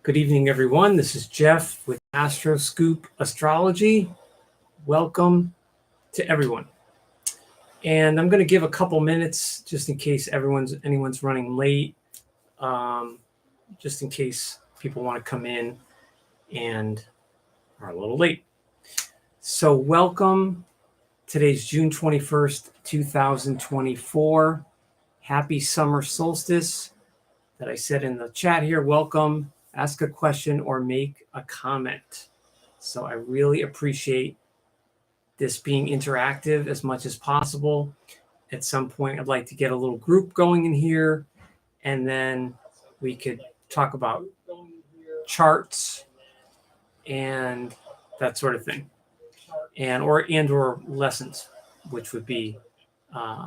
Good evening, everyone. This is Jeff with Astroscoop Astrology. Welcome to everyone. And I'm going to give a couple minutes just in case anyone's running late, just in case people want to come in and are a little late. So welcome. Today's June 21st, 2024. Happy summer solstice that I said in the chat here. Welcome. Ask a question or make a comment. So I really appreciate this being interactive as much as possible. At some point, I'd like to get a little group going in here, and then we could talk about charts and that sort of thing, and or lessons, which would be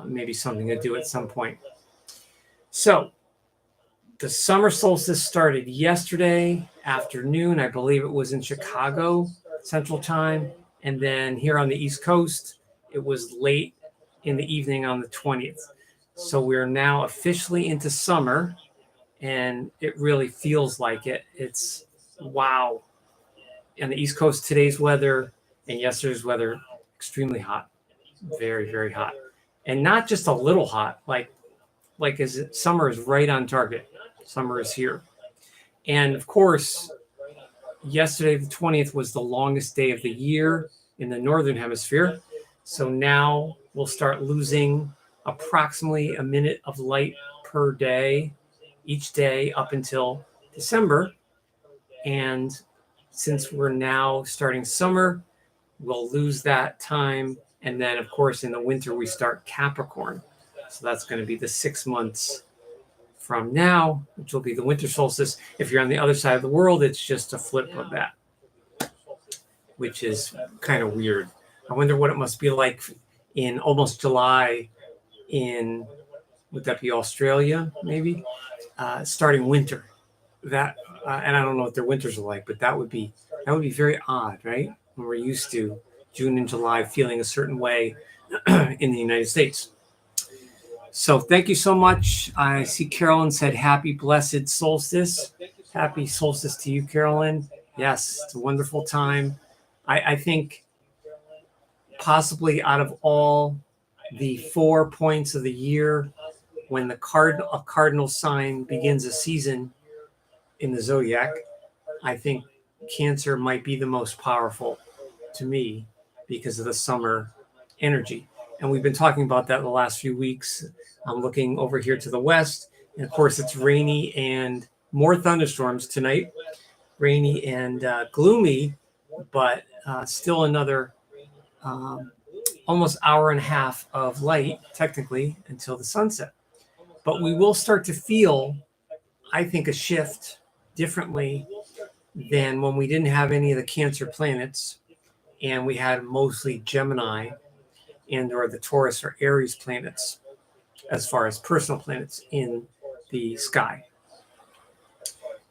maybe something to do at some point. So the summer solstice started yesterday afternoon. I believe it was in Chicago, Central Time. And then here on the East Coast, it was late in the evening on the 20th. So we're now officially into summer, and it really feels like it. It's wow. On the East Coast, today's weather and yesterday's weather, extremely hot, very, very hot. And not just a little hot, summer is right on target. Summer is here. And of course, yesterday, the 20th, was the longest day of the year in the Northern Hemisphere. So now we'll start losing approximately a minute of light per day, each day up until December. And since we're now starting summer, we'll lose that time. And then, of course, in the winter, we start Capricorn. So that's going to be the 6 months from now, which will be the winter solstice. If you're on the other side of the world, it's just a flip of that, which is kind of weird. I wonder what it must be like in almost July would that be Australia, maybe? Starting winter. That and I don't know what their winters are like, but that would be very odd, right? When we're used to June and July feeling a certain way in the United States. So thank you so much. I see Carolyn said happy blessed solstice. Happy solstice to you, Carolyn. Yes, it's a wonderful time. I think possibly out of all the 4 points of the year, when a cardinal sign begins a season in the zodiac, I think Cancer might be the most powerful to me because of the summer energy. And we've been talking about that the last few weeks. I'm looking over here to the west, and of course it's rainy and more thunderstorms tonight. Rainy and gloomy, but still another almost hour and a half of light, technically, until the sunset. But we will start to feel, I think, a shift differently than when we didn't have any of the Cancer planets, and we had mostly Gemini and or the Taurus or Aries planets as far as personal planets in the sky.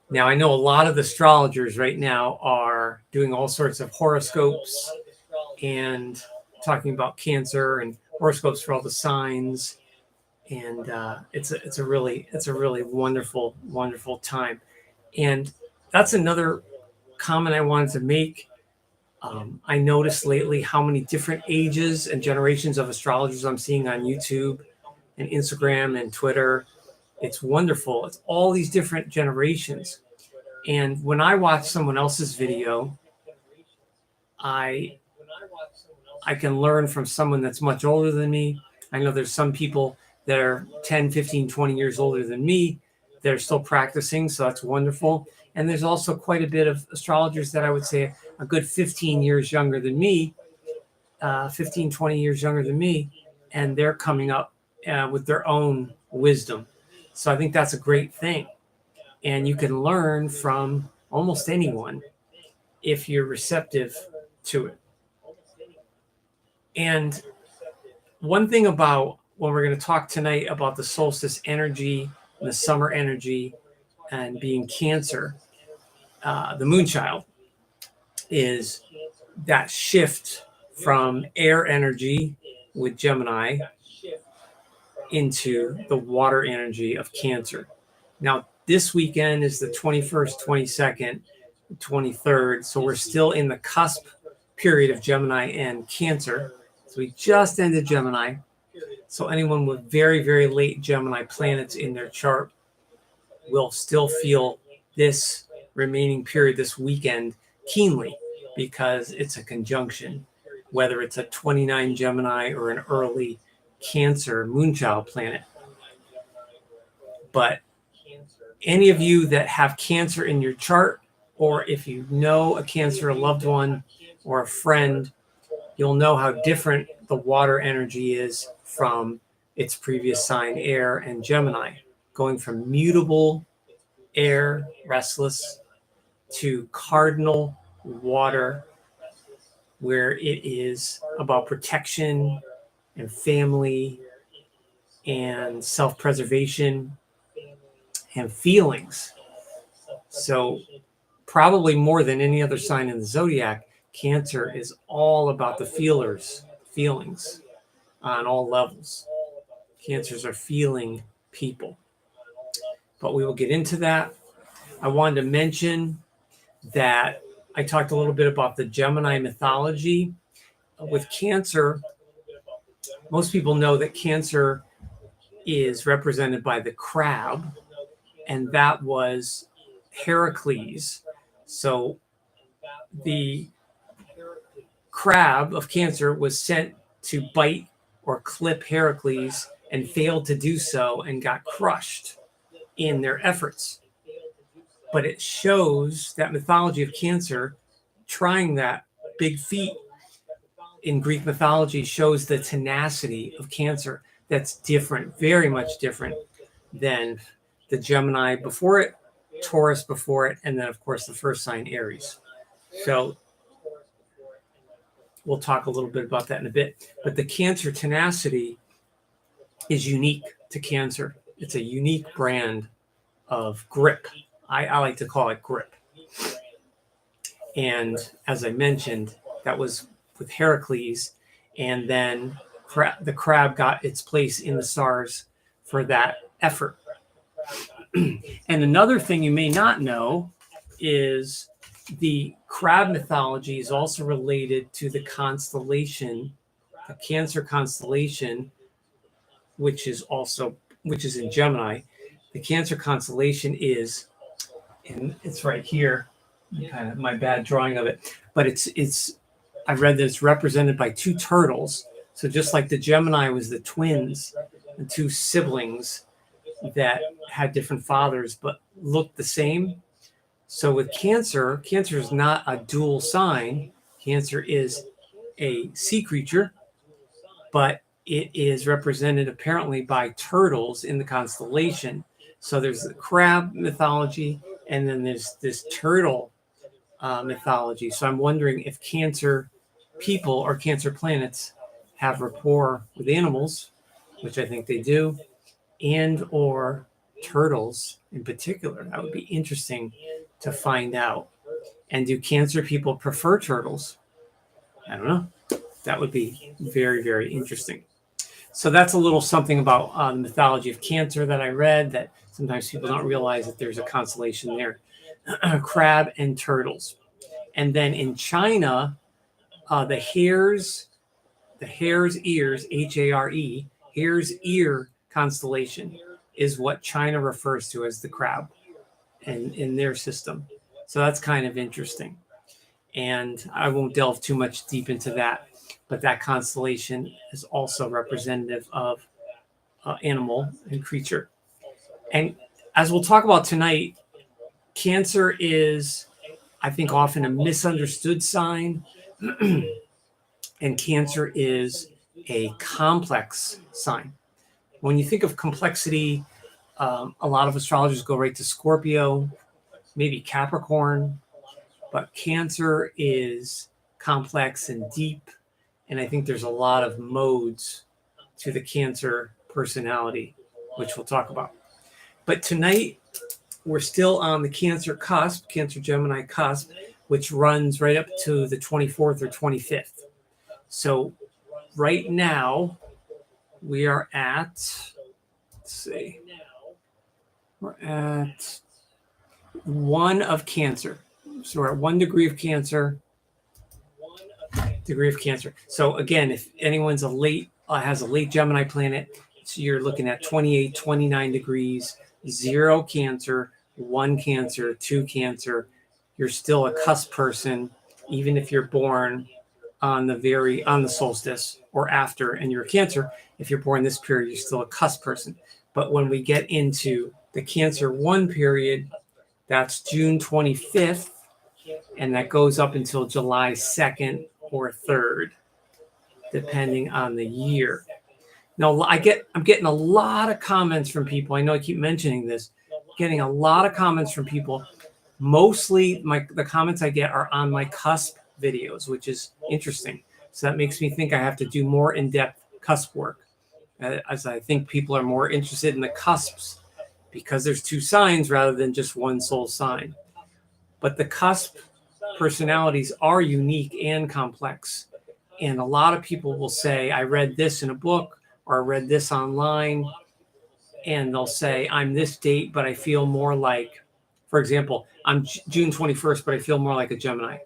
Now, I know a lot of the astrologers right now are doing all sorts of horoscopes and talking about Cancer and horoscopes for all the signs. And it's a really wonderful, wonderful time. And that's another comment I wanted to make. I noticed lately how many different ages and generations of astrologers I'm seeing on YouTube and Instagram and Twitter. It's wonderful. It's all these different generations. And when I watch someone else's video, I can learn from someone that's much older than me. I know there's some people that are 10, 15, 20 years older than me that are still practicing, so that's wonderful. And there's also quite a bit of astrologers that I would say a good 15 years younger than me, 15, 20 years younger than me, and they're coming up with their own wisdom. So I think that's a great thing. And you can learn from almost anyone if you're receptive to it. And one thing about when we're going to talk tonight about the solstice energy, the summer energy, and being Cancer, the moon child, is that shift from air energy with Gemini into the water energy of Cancer. Now, this weekend is the 21st, 22nd, 23rd. So we're still in the cusp period of Gemini and Cancer. So we just ended Gemini. So anyone with very, very late Gemini planets in their chart will still feel this remaining period this weekend keenly, because it's a conjunction, whether it's a 29 Gemini or an early Cancer moonchild planet. But any of you that have Cancer in your chart, or if you know a Cancer loved one or a friend, you'll know how different the water energy is from its previous sign, air and Gemini, going from mutable air, restless, to cardinal water, where it is about protection and family and self-preservation and feelings. So probably more than any other sign in the zodiac, Cancer is all about the feelings on all levels. Cancers are feeling people. But we will get into that. I wanted to mention that I talked a little bit about the Gemini mythology. With Cancer, most people know that Cancer is represented by the crab, and that was Heracles. So the crab of Cancer was sent to bite or clip Heracles and failed to do so and got crushed in their efforts. But it shows that mythology of Cancer trying that big feat in Greek mythology shows the tenacity of Cancer that's different, very much different than the Gemini before it, Taurus before it, and then, of course, the first sign, Aries. So we'll talk a little bit about that in a bit. But the Cancer tenacity is unique to Cancer. It's a unique brand of grip. I like to call it grip. And as I mentioned, that was with Heracles. And then the crab got its place in the stars for that effort. And another thing you may not know is the crab mythology is also related to the constellation, the Cancer constellation, which is in Gemini. The Cancer constellation is, and it's right here, kind of my bad drawing of it, but it's I read that it's represented by two turtles. So just like the Gemini was the twins, the two siblings that had different fathers but looked the same. So with Cancer is not a dual sign. Cancer is a sea creature, but it is represented apparently by turtles in the constellation. So there's the crab mythology, and then there's this turtle mythology. So I'm wondering if Cancer people or Cancer planets have rapport with animals, which I think they do, and or turtles in particular. That would be interesting to find out. And do Cancer people prefer turtles? I don't know. That would be very, very interesting. So that's a little something about the mythology of Cancer that I read, that sometimes people don't realize that there's a constellation there. Crab and turtles. And then in China, the hare's ears, H-A-R-E, hare's ear constellation is what China refers to as the crab in their system. So that's kind of interesting. And I won't delve too much deep into that, but that constellation is also representative of animal and creature. And as we'll talk about tonight, Cancer is, I think, often a misunderstood sign. And Cancer is a complex sign. When you think of complexity, a lot of astrologers go right to Scorpio, maybe Capricorn, but Cancer is complex and deep. And I think there's a lot of modes to the Cancer personality, which we'll talk about. But tonight, we're still on the Cancer cusp, Cancer Gemini cusp, which runs right up to the 24th or 25th. So right now, we are at, let's see, We're at 1 of Cancer. So we're at 1 degree of Cancer. So again, if anyone's has a late Gemini planet, so you're looking at 28, 29 degrees, 0 Cancer, 1 Cancer, 2 Cancer. You're still a cusp person, even if you're born on the solstice or after, and you're a Cancer. If you're born this period, you're still a cusp person. But when we get into the Cancer 1 period, that's June 25th, and that goes up until July 2nd or 3rd, depending on the year. Now, I'm getting a lot of comments from people. I know I keep mentioning this. Getting a lot of comments from people. Mostly the comments I get are on my cusp videos, which is interesting. So that makes me think I have to do more in-depth cusp work, as I think people are more interested in the cusps because there's 2 signs rather than just 1 soul sign. But the cusp personalities are unique and complex. And a lot of people will say, I read this in a book or I read this online, and they'll say, I'm this date, but I feel more like, for example, I'm June 21st, but I feel more like a Gemini.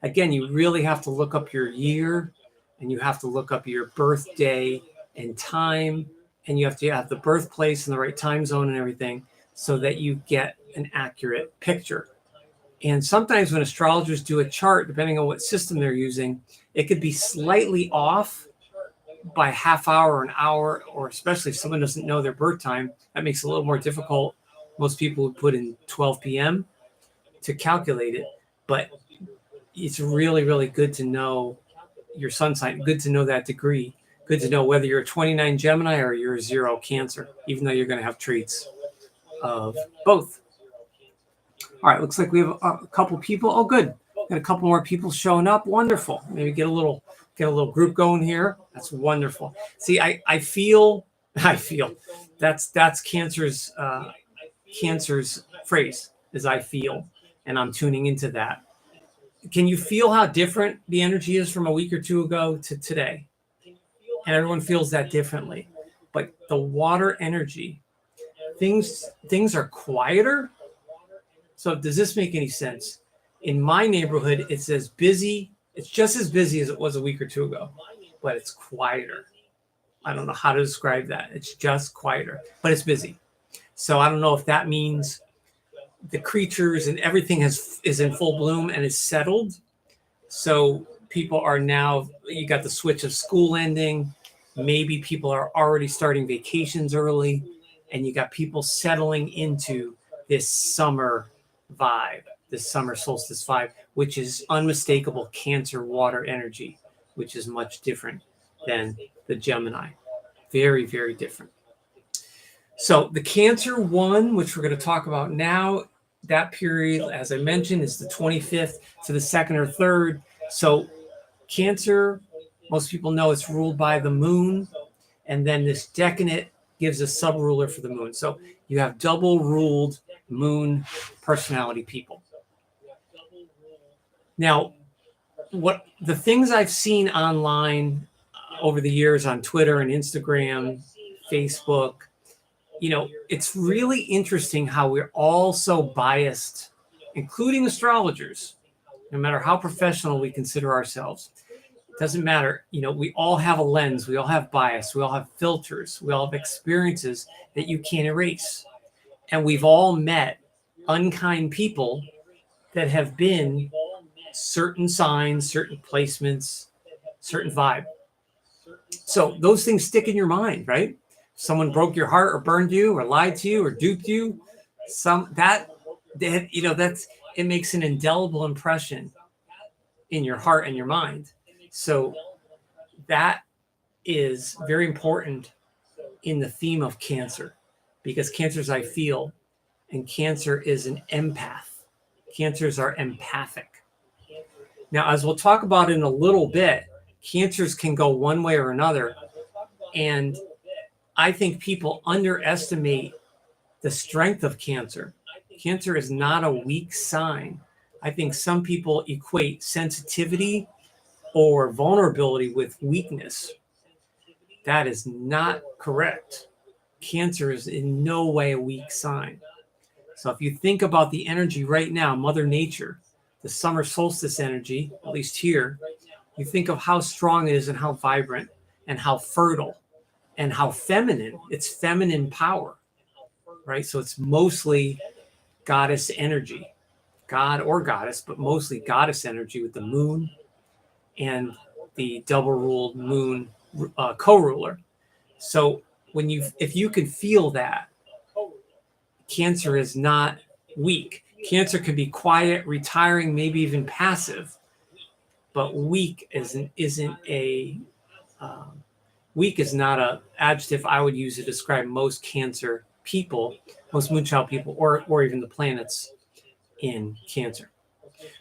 Again, you really have to look up your year, and you have to look up your birthday and time, and you have to have the birthplace and the right time zone and everything so that you get an accurate picture. And sometimes when astrologers do a chart, depending on what system they're using, it could be slightly off by half hour or an hour, or especially if someone doesn't know their birth time, that makes it a little more difficult. Most people would put in 12 p.m. to calculate it, but it's really, really good to know your sun sign, good to know that degree, good to know whether you're a 29 Gemini or you're a 0 Cancer, even though you're going to have traits of both. All right, looks like we have a couple people. Oh, good. Got a couple more people showing up. Wonderful. Maybe get a little group going here. That's wonderful. See, I feel that's Cancer's phrase is I feel, and I'm tuning into that. Can you feel how different the energy is from a week or 2 ago to today? And everyone feels that differently. But the water energy, things are quieter. So does this make any sense? In my neighborhood, it's as busy. It's just as busy as it was a week or 2 ago, but it's quieter. I don't know how to describe that. It's just quieter, but it's busy. So I don't know if that means the creatures and everything is in full bloom and is settled. So people are now, you got the switch of school ending. Maybe people are already starting vacations early, and you got people settling into this summer vibe, this summer solstice vibe, which is unmistakable Cancer water energy, which is much different than the Gemini. Very, very different. So the Cancer 1, which we're going to talk about now, that period, as I mentioned, is the 25th to the 2nd or 3rd. So Cancer, most people know it's ruled by the moon, and then this decadent gives a sub-ruler for the moon. So you have double ruled moon personality people. Now, what the things I've seen online over the years on Twitter and Instagram, Facebook, it's really interesting how we're all so biased, including astrologers, no matter how professional we consider ourselves. It doesn't matter. We all have a lens. We all have bias. We all have filters. We all have experiences that you can't erase. And we've all met unkind people that have been certain signs, certain placements, certain vibe. So those things stick in your mind, right? Someone broke your heart or burned you or lied to you or duped you. It makes an indelible impression in your heart and your mind. So that is very important in the theme of Cancer, because Cancer's I feel, and Cancer is an empath. Cancers are empathic. Now, as we'll talk about in a little bit, Cancers can go one way or another. And I think people underestimate the strength of Cancer. Cancer is not a weak sign. I think some people equate sensitivity or vulnerability with weakness. That is not correct. Cancer is in no way a weak sign. So if you think about the energy right now, Mother Nature, the summer solstice energy, at least here, you think of how strong it is and how vibrant and how fertile and how feminine. It's feminine power, right? So it's mostly goddess energy, god or goddess, but mostly goddess energy with the moon and the double ruled moon co-ruler. So if you can feel that, Cancer is not weak. Cancer can be quiet, retiring, maybe even passive, but weak isn't a weak is not a adjective I would use to describe most Cancer people, most Moonchild people, or even the planets in Cancer.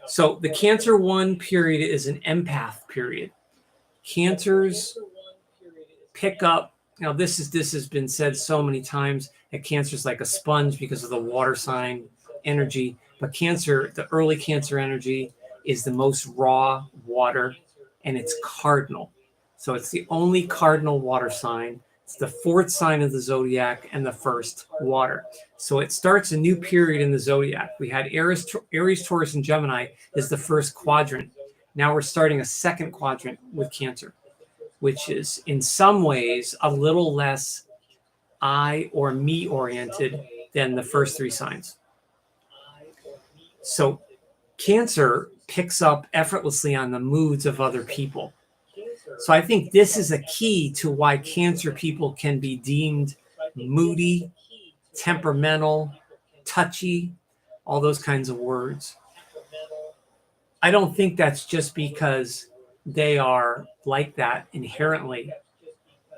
So the Cancer 1 period is an empath period. Cancers pick up. Now this has been said so many times that Cancer is like a sponge because of the water sign energy. But Cancer, the early Cancer energy, is the most raw water, and it's cardinal. So it's the only cardinal water sign. It's the fourth sign of the zodiac and the first water. So it starts a new period in the zodiac. We had Aries, Taurus, and Gemini is the first quadrant. Now we're starting a second quadrant with Cancer, which is in some ways a little less I or me oriented than the first three signs. So Cancer picks up effortlessly on the moods of other people. So I think this is a key to why Cancer people can be deemed moody, temperamental, touchy, all those kinds of words. I don't think that's just because they are like that inherently.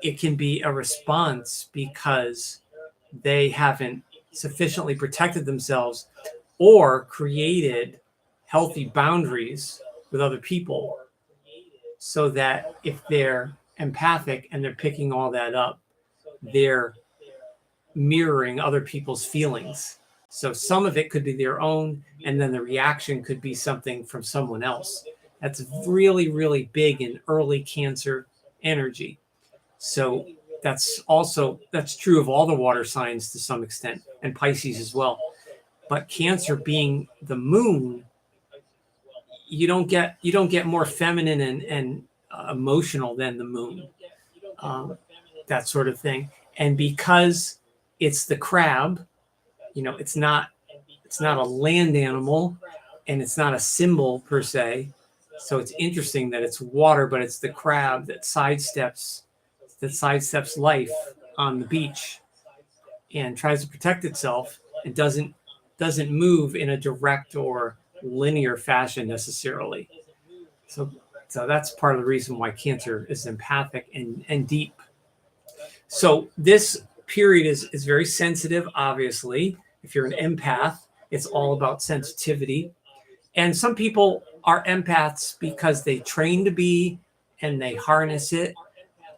It can be a response because they haven't sufficiently protected themselves or created healthy boundaries with other people, so that if they're empathic and they're picking all that up, they're mirroring other people's feelings. So some of it could be their own, and then the reaction could be something from someone else. That's really, really big in early Cancer energy. So that's true of all the water signs to some extent, and Pisces as well. But Cancer being the moon, you don't get more feminine and emotional than the moon, that sort of thing. And because it's the crab, it's not a land animal, and it's not a symbol per se. So it's interesting that it's water, but it's the crab that sidesteps life on the beach and tries to protect itself and doesn't move in a direct or linear fashion necessarily. So that's part of the reason why Cancer is empathic and deep. So this period is very sensitive, obviously. If you're an empath, it's all about sensitivity. And some people are empaths because they train to be, and they harness it.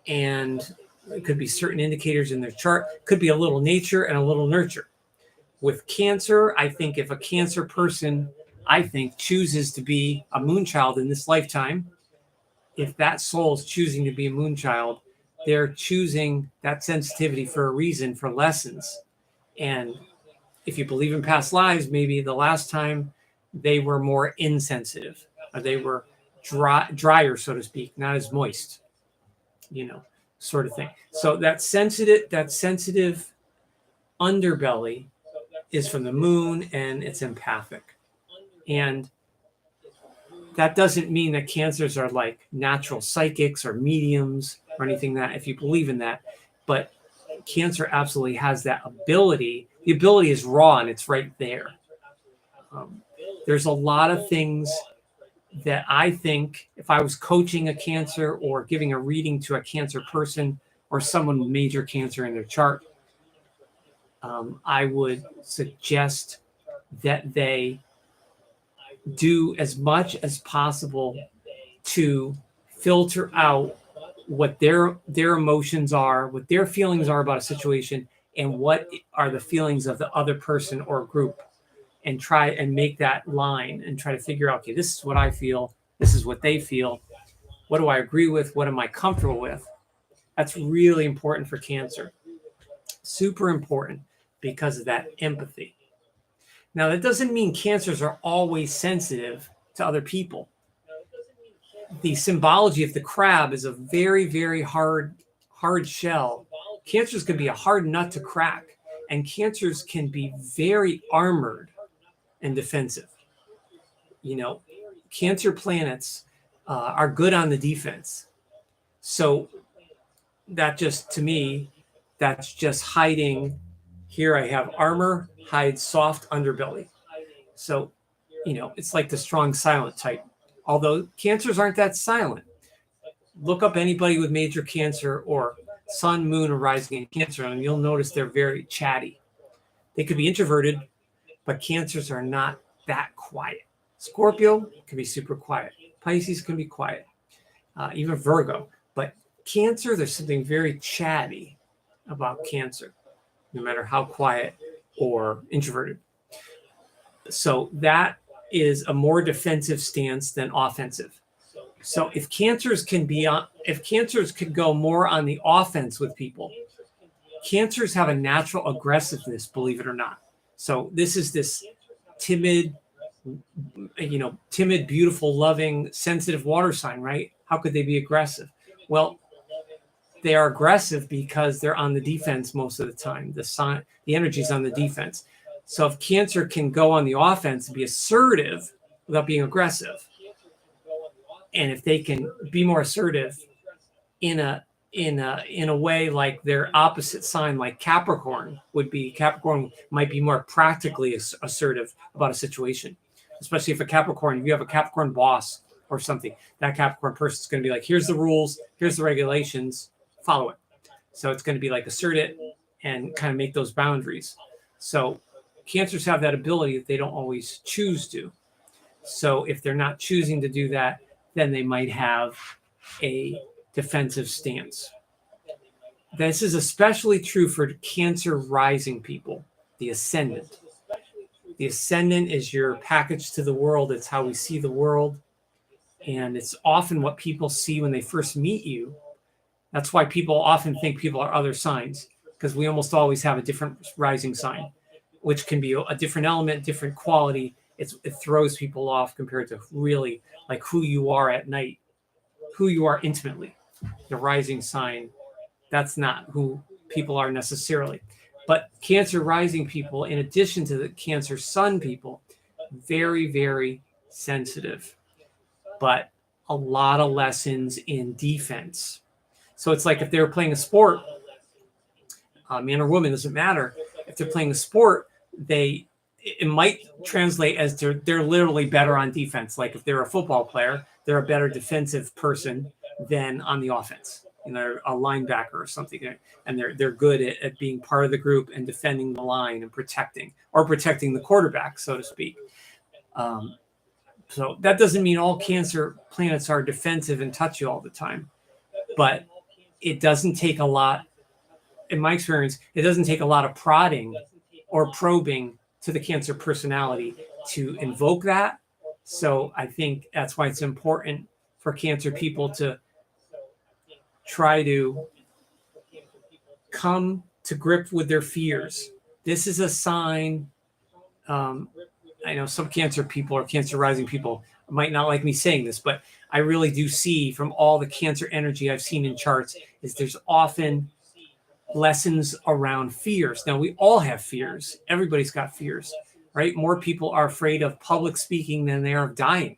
And it could be certain indicators in their chart. Could be a little nature and a little nurture. With Cancer, I think if a Cancer person, chooses to be a moonchild in this lifetime, if that soul is choosing to be a moonchild, they're choosing that sensitivity for a reason, for lessons. And if you believe in past lives, maybe the last time they were more insensitive, or they were drier, so to speak, not as moist, sort of thing. So that sensitive underbelly is from the moon, and it's empathic. And that doesn't mean that Cancers are like natural psychics or mediums or anything that, if you believe in that, but Cancer absolutely has that ability. The ability is raw, and it's right there. There's a lot of things that I think if I was coaching a Cancer or giving a reading to a Cancer person or someone with major Cancer in their chart, I would suggest that they do as much as possible to filter out what their emotions are, what their feelings are about a situation, and what are the feelings of the other person or group, and try and make that line and try to figure out, okay, this is what I feel, this is what they feel, what do I agree with, what am I comfortable with? That's really important for Cancer. Super important because of that empathy. Now, that doesn't mean cancers are always sensitive to other people. The symbology of the crab is a very, very hard shell. Cancers can be a hard nut to crack, and cancers can be very armored and defensive. Cancer planets are good on the defense. So that just, to me, that's just hiding. Here I have armor, hides soft underbelly. So, it's like the strong silent type. Although cancers aren't that silent. Look up anybody with major cancer or sun, moon, or rising in Cancer, and you'll notice they're very chatty. They could be introverted, but cancers are not that quiet. Scorpio can be super quiet. Pisces can be quiet. Even Virgo. But Cancer, there's something very chatty about Cancer, no matter how quiet or introverted. So that is a more defensive stance than offensive. So if cancers could go more on the offense with people, cancers have a natural aggressiveness, believe it or not. So this is this timid, beautiful, loving, sensitive water sign, right? How could they be aggressive? Well, they are aggressive because they're on the defense most of the time. The energy is on the defense. So if Cancer can go on the offense and be assertive without being aggressive, and if they can be more assertive in a way like their opposite sign, like Capricorn would be, Capricorn might be more practically assertive about a situation, especially if you have a Capricorn boss or something. That Capricorn person is going to be like, here's the rules, here's the regulations, follow it. So it's going to be like assert it and kind of make those boundaries. So Cancers have that ability that they don't always choose to. So if they're not choosing to do that, then they might have a defensive stance. This is especially true for Cancer rising people, the ascendant. The ascendant is your package to the world. It's how we see the world. And it's often what people see when they first meet you. That's why people often think people are other signs, because we almost always have a different rising sign, which can be a different element, different quality. It throws people off compared to really like who you are at night, who you are intimately. The rising sign, that's not who people are necessarily. But Cancer rising people, in addition to the Cancer sun people, very, very sensitive, but a lot of lessons in defense. So it's like if they were playing a sport, man or woman, doesn't matter. If they're playing a sport, it might translate as they're literally better on defense. Like if they're a football player, they're a better defensive person than on the offense. They're a linebacker or something, and they're good at being part of the group and defending the line and protecting the quarterback, so to speak. So that doesn't mean all Cancer planets are defensive and touchy all the time, but it doesn't take a lot. In my experience, it doesn't take a lot of prodding or probing to the Cancer personality to invoke that. So I think that's why it's important for Cancer people to try to come to grip with their fears. This is a sign. I know some Cancer people or Cancer rising people might not like me saying this, but I really do see from all the Cancer energy I've seen in charts is there's often lessons around fears. Now, we all have fears. Everybody's got fears, right? More people are afraid of public speaking than they are of dying.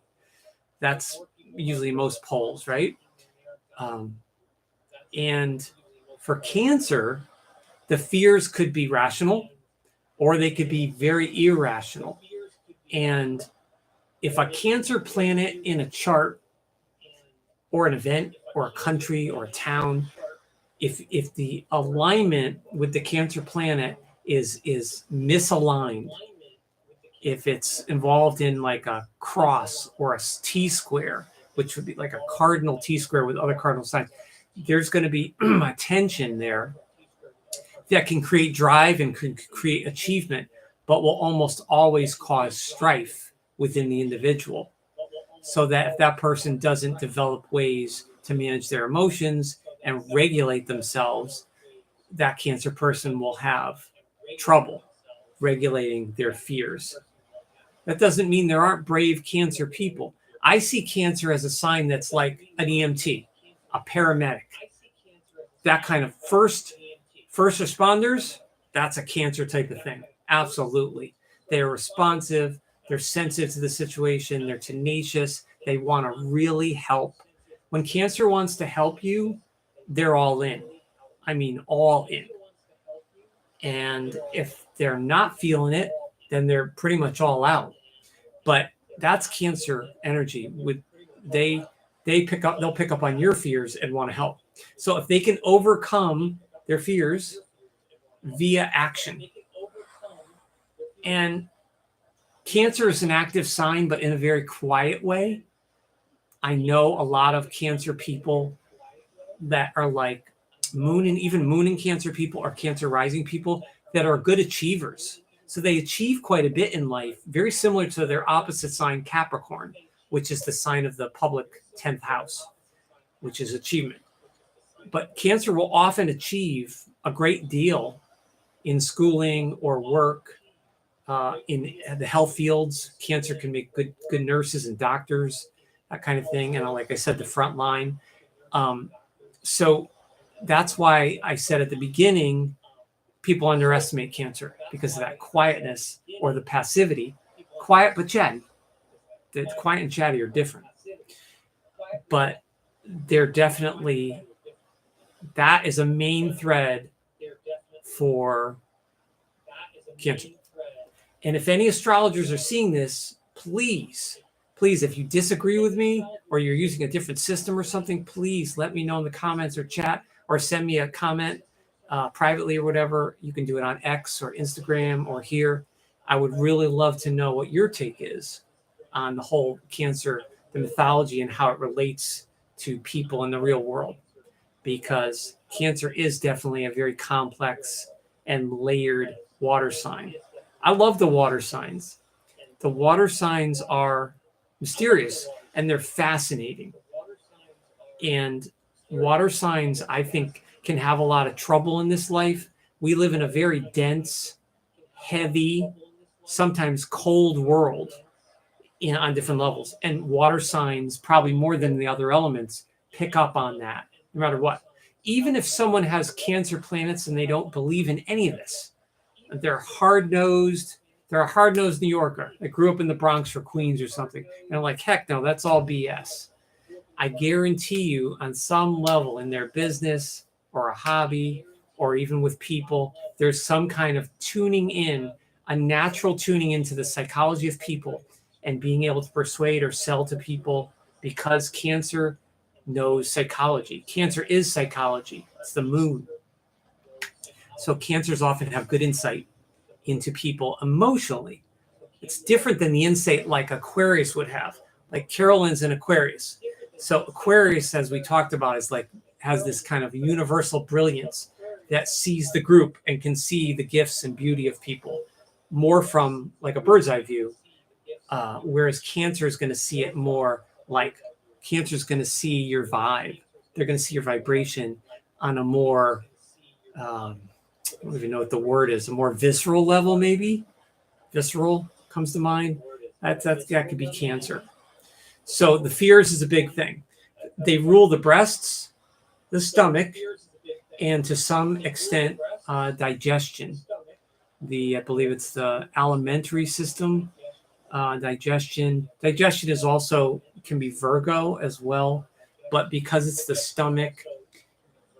That's usually most polls, right? And for Cancer, the fears could be rational or they could be very irrational. And if a Cancer planet in a chart or an event or a country or a town, if the alignment with the Cancer planet is misaligned, if it's involved in like a cross or a T-square, which would be like a cardinal T-square with other cardinal signs, there's going to be a tension there that can create drive and can create achievement, but will almost always cause strife within the individual. So that if that person doesn't develop ways to manage their emotions and regulate themselves, that Cancer person will have trouble regulating their fears. That doesn't mean there aren't brave Cancer people. I see Cancer as a sign that's like an EMT, a paramedic, that kind of first responders. That's a Cancer type of thing. Absolutely. They're responsive. They're sensitive to the situation. They're tenacious. They want to really help. When Cancer wants to help you, they're all in. I mean, all in. And if they're not feeling it, then they're pretty much all out. But that's Cancer energy. They'll pick up on your fears and want to help. So if they can overcome their fears via action, and Cancer is an active sign, but in a very quiet way. I know a lot of Cancer people that are like Moon and Cancer people or Cancer rising people that are good achievers. So they achieve quite a bit in life, very similar to their opposite sign, Capricorn, which is the sign of the public 10th house, which is achievement. But Cancer will often achieve a great deal in schooling or work. In the health fields, Cancer can make good nurses and doctors, that kind of thing. And like I said, the front line. So that's why I said at the beginning, people underestimate Cancer because of that quietness or the passivity. Quiet but chatty. The quiet and chatty are different. But they're definitely, that is a main thread for Cancer. And if any astrologers are seeing this, please, if you disagree with me or you're using a different system or something, please let me know in the comments or chat or send me a comment privately or whatever. You can do it on X or Instagram or here. I would really love to know what your take is on the whole Cancer, the mythology, and how it relates to people in the real world. Because Cancer is definitely a very complex and layered water sign. I love the water signs. The water signs are mysterious and they're fascinating. And water signs, I think, can have a lot of trouble in this life. We live in a very dense, heavy, sometimes cold world on different levels. And water signs, probably more than the other elements, pick up on that, no matter what. Even if someone has Cancer planets and they don't believe in any of this, they're hard-nosed. They're a hard-nosed New Yorker that grew up in the Bronx or Queens or something. And I'm like, heck no, that's all BS. I guarantee you on some level in their business or a hobby or even with people, there's some kind of tuning in, a natural tuning into the psychology of people and being able to persuade or sell to people because Cancer knows psychology. Cancer is psychology. It's the moon. So Cancers often have good insight into people emotionally. It's different than the insight like Aquarius would have. Like Carolyn's an Aquarius. So Aquarius, as we talked about, is like has this kind of universal brilliance that sees the group and can see the gifts and beauty of people more from like a bird's eye view. Whereas Cancer is going to see it more like Cancer is going to see your vibe. They're going to see your vibration on a more I don't even know what the word is, a more visceral level, maybe. Visceral comes to mind. That could be Cancer. So the fears is a big thing. They rule the breasts, the stomach, and to some extent, digestion. I believe it's the alimentary system. Digestion is also can be Virgo as well, but because it's the stomach,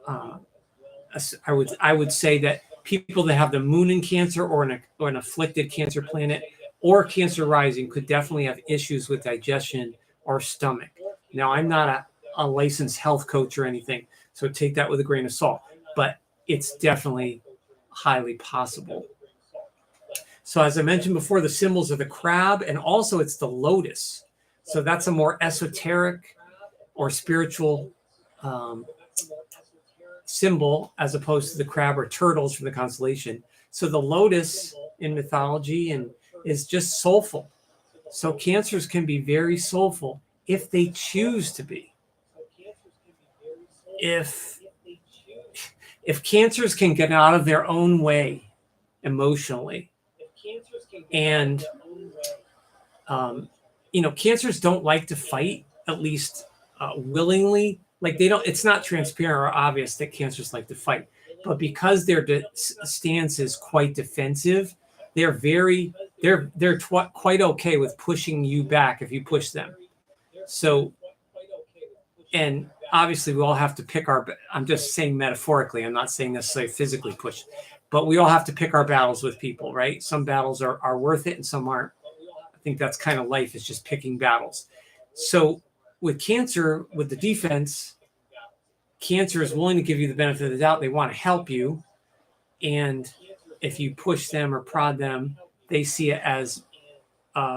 I would say that people that have the moon in Cancer or an afflicted Cancer planet or Cancer rising could definitely have issues with digestion or stomach. Now, I'm not a licensed health coach or anything, so take that with a grain of salt, but it's definitely highly possible. So as I mentioned before, the symbols are the crab, and also it's the lotus. So that's a more esoteric or spiritual symbol as opposed to the crab or turtles from the constellation. So the lotus in mythology and is just soulful. So Cancers can be very soulful if they choose to be. If if cancers can get out of their own way emotionally, and cancers don't like to fight, at least willingly. Like they don't. It's not transparent or obvious that cancers like to fight, but because their stance is quite defensive, they're quite okay with pushing you back if you push them. So, and obviously we all have to pick I'm just saying metaphorically, I'm not saying necessarily physically push, but we all have to pick our battles with people, right? Some battles are worth it and some aren't. I think that's kind of life, is just picking battles. So with cancer, with the defense, cancer is willing to give you the benefit of the doubt. They want to help you. And if you push them or prod them, they see it as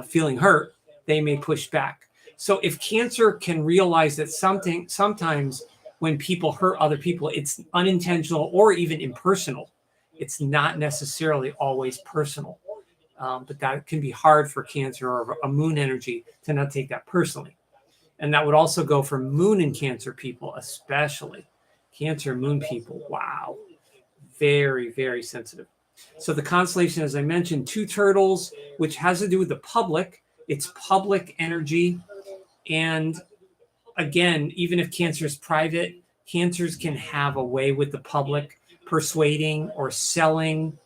feeling hurt. They may push back. So if cancer can realize that sometimes when people hurt other people, it's unintentional or even impersonal. It's not necessarily always personal. But that can be hard for cancer or a moon energy to not take that personally. And that would also go for moon and cancer people, especially cancer moon people. Wow. Very, very sensitive. So the constellation, as I mentioned, two turtles, which has to do with the public. It's public energy. And again, even if cancer is private, cancers can have a way with the public, persuading or selling.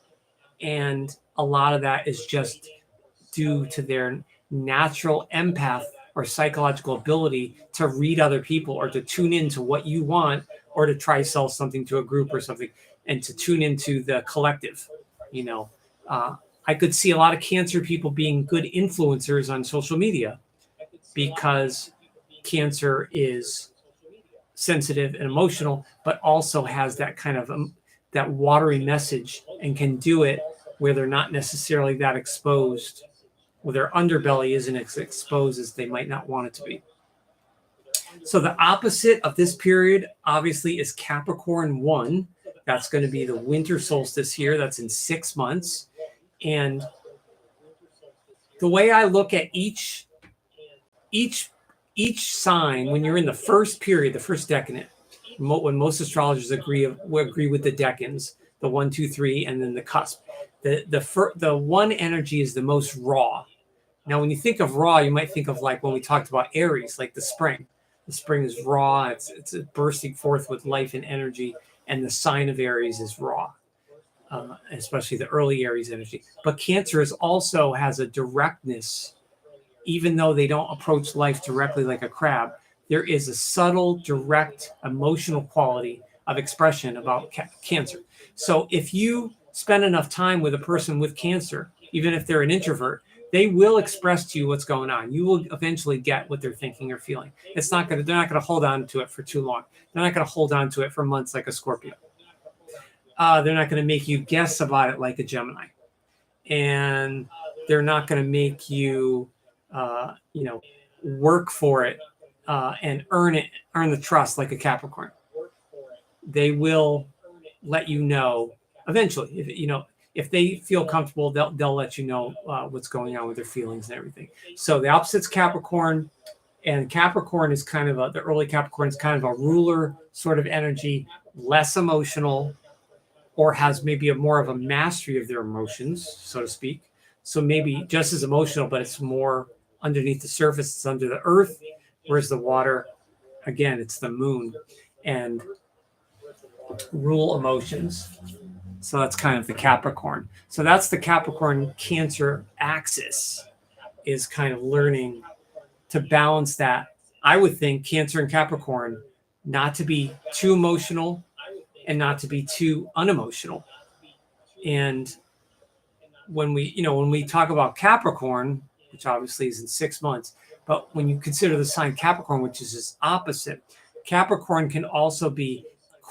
And a lot of that is just due to their natural empath or psychological ability to read other people or to tune into what you want or to try sell something to a group or something and to tune into the collective. I could see a lot of cancer people being good influencers on social media because cancer is sensitive and emotional, but also has that kind of that watery message and can do it where they're not necessarily that exposed, or their underbelly isn't as exposed as they might not want it to be. So the opposite of this period, obviously, is Capricorn 1. That's going to be the winter solstice here. That's in 6 months. And the way I look at each sign, when you're in the first period, the first decan, when most astrologers agree with the decans, the 1, 2, 3, and then the cusp. The one energy is the most raw. Now, when you think of raw, you might think of like when we talked about Aries, like the spring. The spring is raw. It's bursting forth with life and energy, and the sign of Aries is raw, especially the early Aries energy. But Cancer also has a directness, even though they don't approach life directly like a crab. There is a subtle, direct, emotional quality of expression about Cancer. So if you spend enough time with a person with Cancer, even if they're an introvert, they will express to you what's going on. You will eventually get what they're thinking or feeling. They're not going to hold on to it for too long. They're not going to hold on to it for months like a Scorpio. They're not going to make you guess about it like a Gemini. And they're not going to make you, work for it and earn the trust like a Capricorn. They will let you know eventually, if they feel comfortable, they'll let you know what's going on with their feelings and everything. So the opposite's Capricorn, and Capricorn is kind of the early Capricorn is kind of a ruler sort of energy, less emotional, or has maybe more of a mastery of their emotions, so to speak. So maybe just as emotional, but it's more underneath the surface. It's under the earth, whereas the water, again, it's the moon, and rule emotions. So that's kind of the Capricorn. So that's the Capricorn Cancer axis, is kind of learning to balance that. I would think Cancer and Capricorn, not to be too emotional and not to be too unemotional. And when we talk about Capricorn, which obviously is in 6 months, but when you consider the sign Capricorn, which is its opposite, Capricorn can also be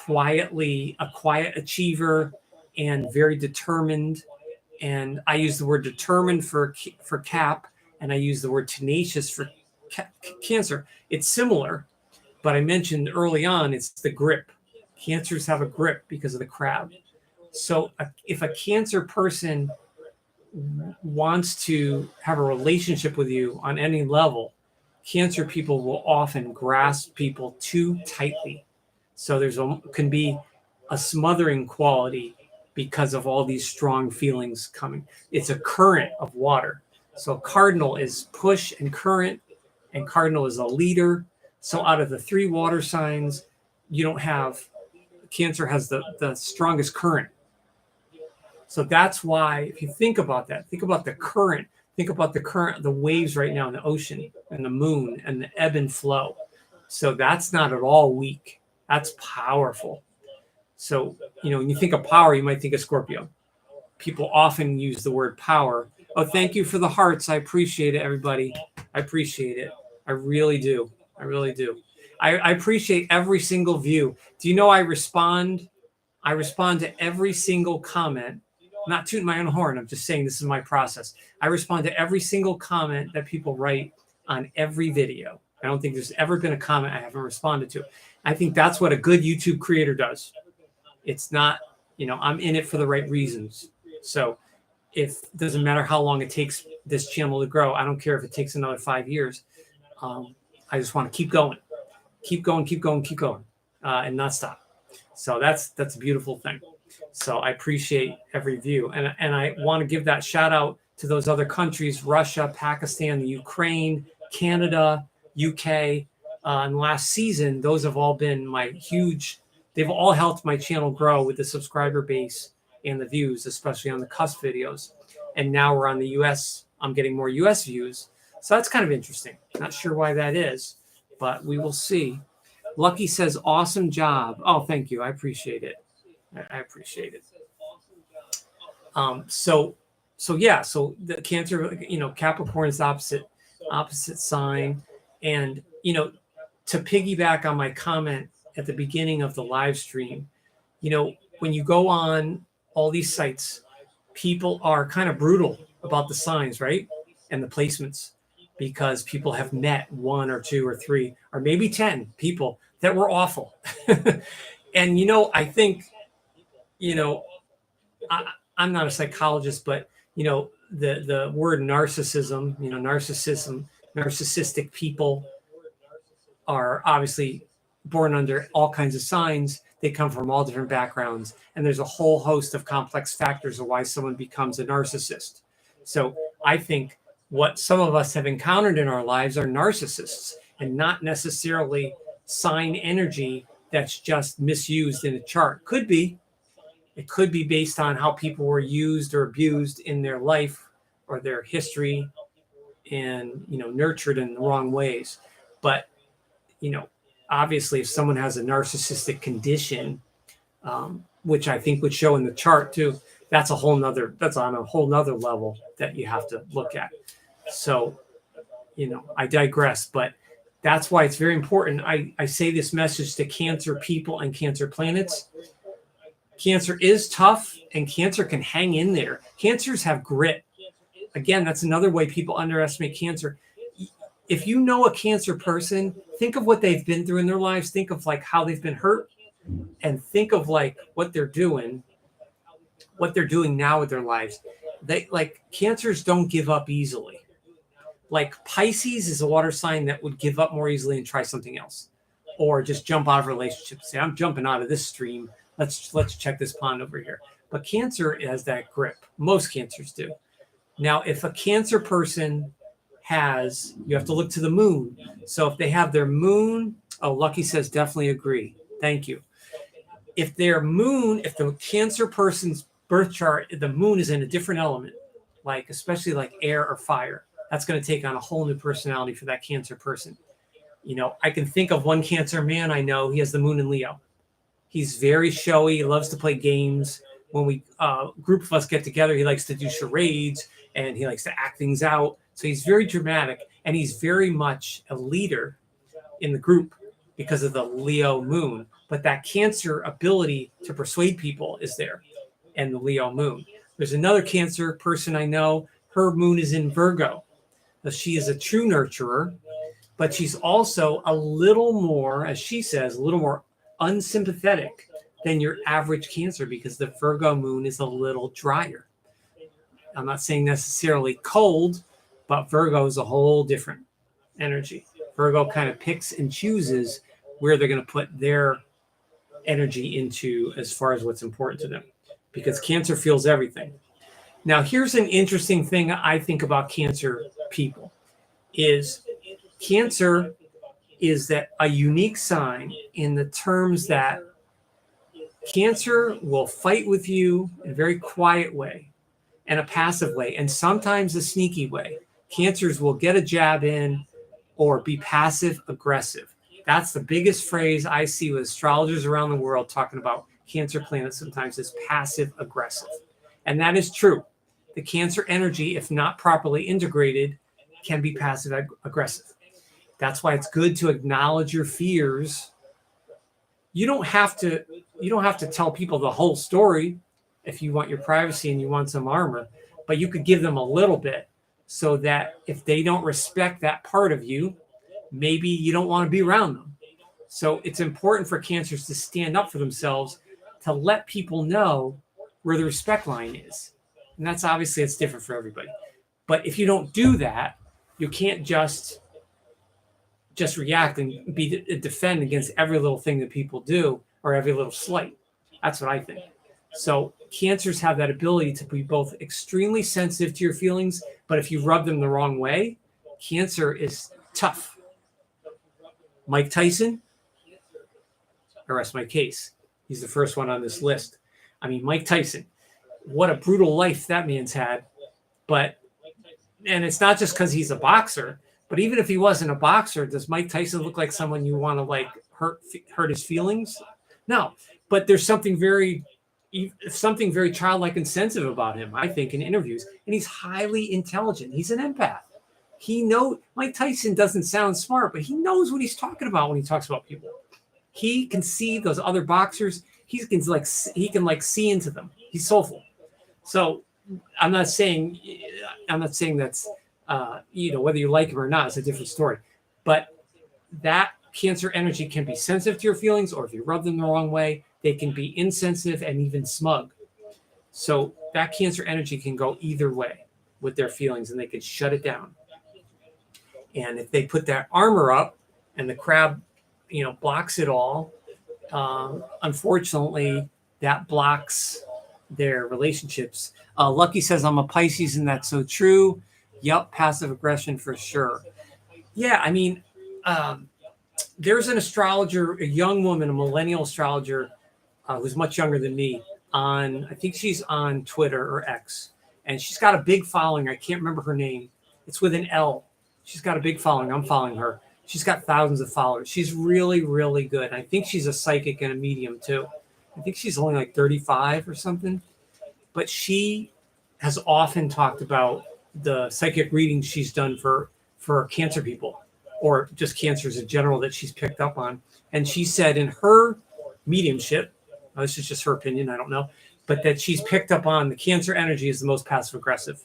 a quiet achiever and very determined. And I use the word determined for Cap, and I use the word tenacious for Cancer. It's similar, but I mentioned early on, it's the grip. Cancers have a grip because of the crab. So if a Cancer person wants to have a relationship with you on any level, Cancer people will often grasp people too tightly. So can be a smothering quality because of all these strong feelings coming. It's a current of water. So cardinal is push and current, and cardinal is a leader. So out of the 3 water signs, you don't have, Cancer has the strongest current. So that's why, if you think about that, think about the current, the waves right now in the ocean and the moon and the ebb and flow. So that's not at all weak. That's powerful. So, when you think of power, you might think of Scorpio. People often use the word power. Oh, thank you for the hearts. I appreciate it, everybody. I appreciate it. I really do. I really do. I appreciate every single view. Do you know I respond to every single comment? I'm not tooting my own horn. I'm just saying this is my process. I respond to every single comment that people write on every video. I don't think there's ever been a comment I haven't responded to. I think that's what a good YouTube creator does. It's not, I'm in it for the right reasons. So it doesn't matter how long it takes this channel to grow. I don't care if it takes another 5 years. I just want to keep going, and not stop. So that's a beautiful thing. So I appreciate every view. And I want to give that shout out to those other countries, Russia, Pakistan, the Ukraine, Canada, UK. And last season, those have all been they've all helped my channel grow with the subscriber base and the views, especially on the cusp videos. And now we're on the US. I'm getting more US views. So that's kind of interesting. Not sure why that is, but we will see. Lucky says, awesome job. Oh, thank you. I appreciate it. I appreciate it. So the Cancer, Capricorn is opposite sign. And, to piggyback on my comment at the beginning of the live stream, when you go on all these sites, people are kind of brutal about the signs, right? And the placements, because people have met 1 or 2 or 3 or maybe 10 people that were awful. And, I think, I'm not a psychologist, but, the word narcissism, narcissistic people are obviously born under all kinds of signs. They come from all different backgrounds, and there's a whole host of complex factors of why someone becomes a narcissist. So I think what some of us have encountered in our lives are narcissists, and not necessarily sign energy that's just misused in a chart. It could be based on how people were used or abused in their life or their history, and nurtured in the wrong ways. But obviously, if someone has a narcissistic condition, which I think would show in the chart too, that's on a whole nother level that you have to look at. So, I digress, but that's why it's very important. I say this message to Cancer people and Cancer planets. Cancer is tough, and Cancer can hang in there. Cancers have grit. Again, that's another way people underestimate Cancer. If you know a Cancer person, think of what they've been through in their lives. Think of how they've been hurt, and think of what they're doing now with their lives. Cancers don't give up easily. Pisces is a water sign that would give up more easily and try something else, or just jump out of a relationship. Say, I'm jumping out of this stream. Let's check this pond over here. But Cancer has that grip. Most Cancers do. Now, if a Cancer person you have to look to the moon. So if they have their moon, Lucky says, definitely agree. Thank you. If the Cancer person's birth chart, the moon is in a different element, especially air or fire, that's going to take on a whole new personality for that Cancer person. I can think of one Cancer man I know. He has the moon in Leo. He's very showy. He loves to play games. When we group of us get together, he likes to do charades, and he likes to act things out. So he's very dramatic, and he's very much a leader in the group because of the Leo moon. But that Cancer ability to persuade people is there, and the Leo moon. There's another Cancer person I know. Her moon is in Virgo. Now, she is a true nurturer, but she's also a little more, as she says, a little more unsympathetic than your average Cancer, because the Virgo moon is a little drier. I'm not saying necessarily cold, but Virgo is a whole different energy. Virgo kind of picks and chooses where they're going to put their energy into as far as what's important to them, because Cancer feels everything. Now, here's an interesting thing I think about Cancer people is Cancer is that a unique sign in the terms that Cancer will fight with you in a very quiet way and a passive way, and sometimes a sneaky way. Cancers will get a jab in or be passive aggressive. That's the biggest phrase I see with astrologers around the world talking about Cancer planets sometimes is passive aggressive. And that is true. The Cancer energy, if not properly integrated, can be passive aggressive. That's why it's good to acknowledge your fears. You don't have to tell people the whole story if you want your privacy and you want some armor, but you could give them a little bit so that if they don't respect that part of you, maybe you don't want to be around them. So it's important for Cancers to stand up for themselves, to let people know where the respect line is. And that's obviously, it's different for everybody. But if you don't do that, you can't just react and defend against every little thing that people do or every little slight. That's what I think. So Cancers have that ability to be both extremely sensitive to your feelings, but if you rub them the wrong way, Cancer is tough. Mike Tyson, I rest my case. He's the first one on this list. I mean, Mike Tyson, what a brutal life that man's had. And it's not just because he's a boxer, but even if he wasn't a boxer, does Mike Tyson look like someone you want to like hurt his feelings? No, but there's something very childlike and sensitive about him, I think, in interviews. And he's highly intelligent. He's an empath. Mike Tyson doesn't sound smart, but he knows what he's talking about when he talks about people. He can see those other boxers. He can see into them. He's soulful. So I'm not saying that's whether you like him or not is a different story. But that Cancer energy can be sensitive to your feelings, or if you rub them the wrong way, they can be insensitive and even smug. So that Cancer energy can go either way with their feelings, and they can shut it down. And if they put that armor up and the crab, blocks it all, unfortunately, that blocks their relationships. Lucky says, I'm a Pisces, and that's so true. Yup, passive aggression for sure. Yeah, I mean, there's an astrologer, a young woman, a millennial astrologer who's much younger than me. I think she's on Twitter or X, and she's got a big following. I can't remember her name. It's with an L. She's got a big following. I'm following her. She's got thousands of followers. She's really, really good. I think she's a psychic and a medium too. I think she's only like 35 or something. But she has often talked about the psychic readings she's done for Cancer people, or just Cancers in general that she's picked up on. And she said in her mediumship, this is just her opinion, I don't know, but that she's picked up on the Cancer energy is the most passive aggressive.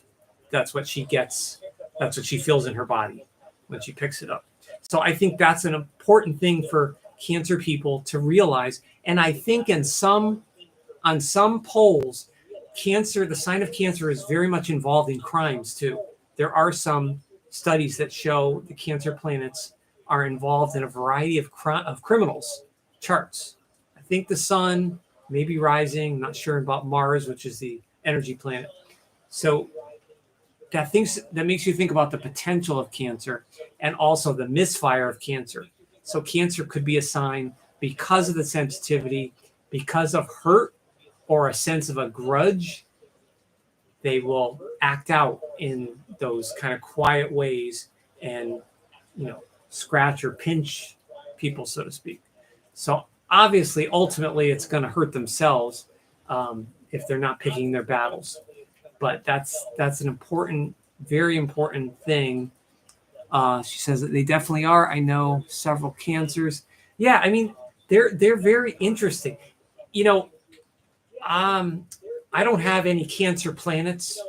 That's what she gets. That's what she feels in her body when she picks it up. So I think that's an important thing for Cancer people to realize. And I think on some polls, Cancer, the sign of Cancer, is very much involved in crimes too. There are some studies that show the Cancer planets are involved in a variety of criminals charts. I think the Sun may be rising. I'm not sure about Mars, which is the energy planet. So that makes you think about the potential of Cancer and also the misfire of Cancer. So Cancer could be a sign because of the sensitivity, because of hurt or a sense of a grudge. They will act out in those kind of quiet ways and, scratch or pinch people, so to speak. So obviously, ultimately, it's going to hurt themselves if they're not picking their battles. But that's an important, very important thing. She says that they definitely are. I know several Cancers. Yeah, I mean, they're very interesting. I don't have any Cancer planets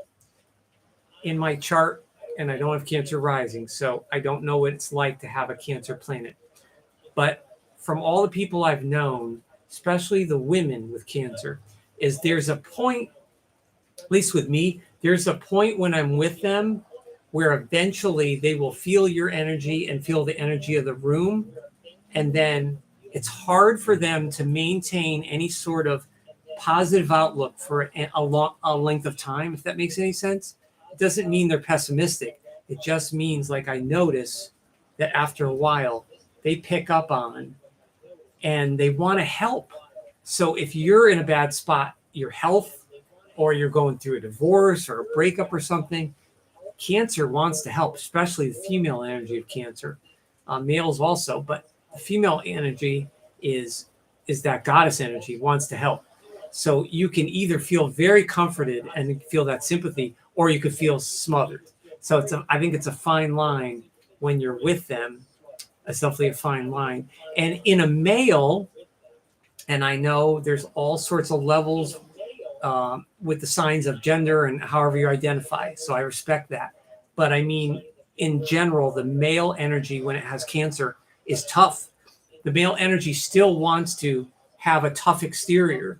in my chart, and I don't have Cancer rising, so I don't know what it's like to have a Cancer planet. But from all the people I've known, especially the women with Cancer, is there's a point, at least with me, there's a point when I'm with them where eventually they will feel your energy and feel the energy of the room, and then it's hard for them to maintain any sort of positive outlook for a length of time, if that makes any sense. It doesn't mean they're pessimistic. It just means, like, I notice that after a while, they pick up on and they want to help. So if you're in a bad spot, your health, or you're going through a divorce or a breakup or something, Cancer wants to help, especially the female energy of Cancer. Males also, but the female energy is that goddess energy, wants to help. So you can either feel very comforted and feel that sympathy, or you could feel smothered. So I think it's a fine line when you're with them. It's definitely a fine line. And in a male, and I know there's all sorts of levels with the signs of gender and however you identify. So I respect that. But I mean, in general, the male energy, when it has Cancer, is tough. The male energy still wants to have a tough exterior,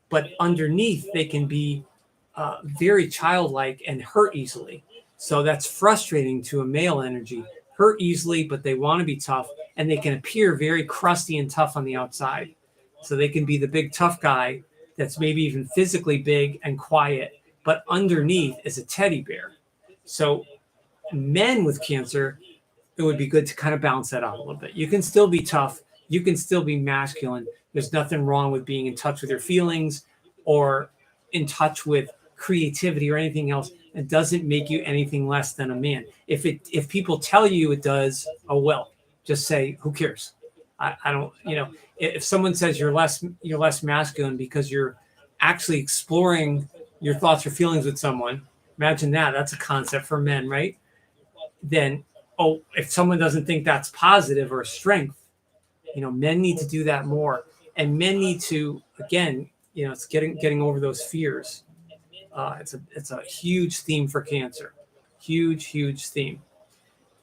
but underneath they can be very childlike and hurt easily. So that's frustrating to a male energy. Hurt easily, but they want to be tough, and they can appear very crusty and tough on the outside. So they can be the big tough guy that's maybe even physically big and quiet, but underneath is a teddy bear. So men with Cancer, it would be good to kind of balance that out a little bit. You can still be tough. You can still be masculine. There's nothing wrong with being in touch with your feelings or in touch with creativity or anything else. It doesn't make you anything less than a man. If people tell you it does, oh well, just say, who cares? I don't, if someone says you're less masculine because you're actually exploring your thoughts or feelings with someone, imagine that. That's a concept for men, right? Then, if someone doesn't think that's positive or a strength, men need to do that more. And men need to, again, it's getting over those fears. It's a huge theme for Cancer. Huge theme.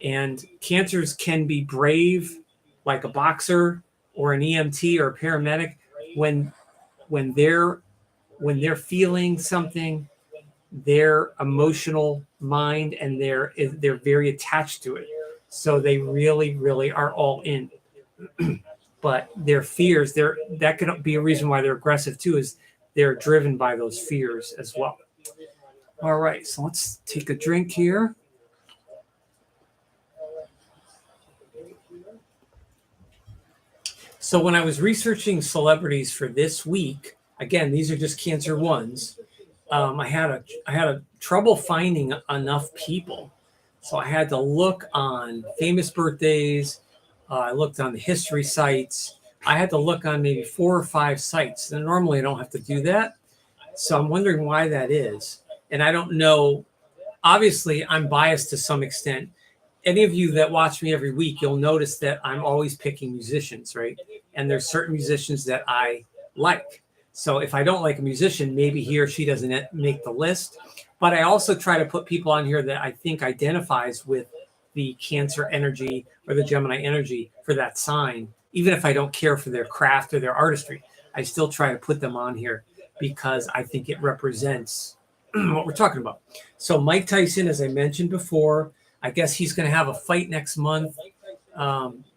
And Cancers can be brave, like a boxer or an EMT or a paramedic, when they're feeling something, their emotional mind, and they're very attached to it. So they really are all in. But their fears, that could be a reason why they're aggressive too, is they're driven by those fears as well. All right, so let's take a drink here. So when I was researching celebrities for this week, again, these are just Cancer ones. I had a trouble finding enough people, so I had to look on famous birthdays. I looked on the history sites. I had to look on maybe 4 or 5 sites. And normally I don't have to do that. So I'm wondering why that is. And I don't know. Obviously, I'm biased to some extent. Any of you that watch me every week, you'll notice that I'm always picking musicians, right? And there's certain musicians that I like. So if I don't like a musician, maybe he or she doesn't make the list. But I also try to put people on here that I think identifies with the Cancer energy or the Gemini energy for that sign. Even if I don't care for their craft or their artistry, I still try to put them on here because I think it represents what we're talking about. So Mike Tyson, as I mentioned before, I guess he's going to have a fight next month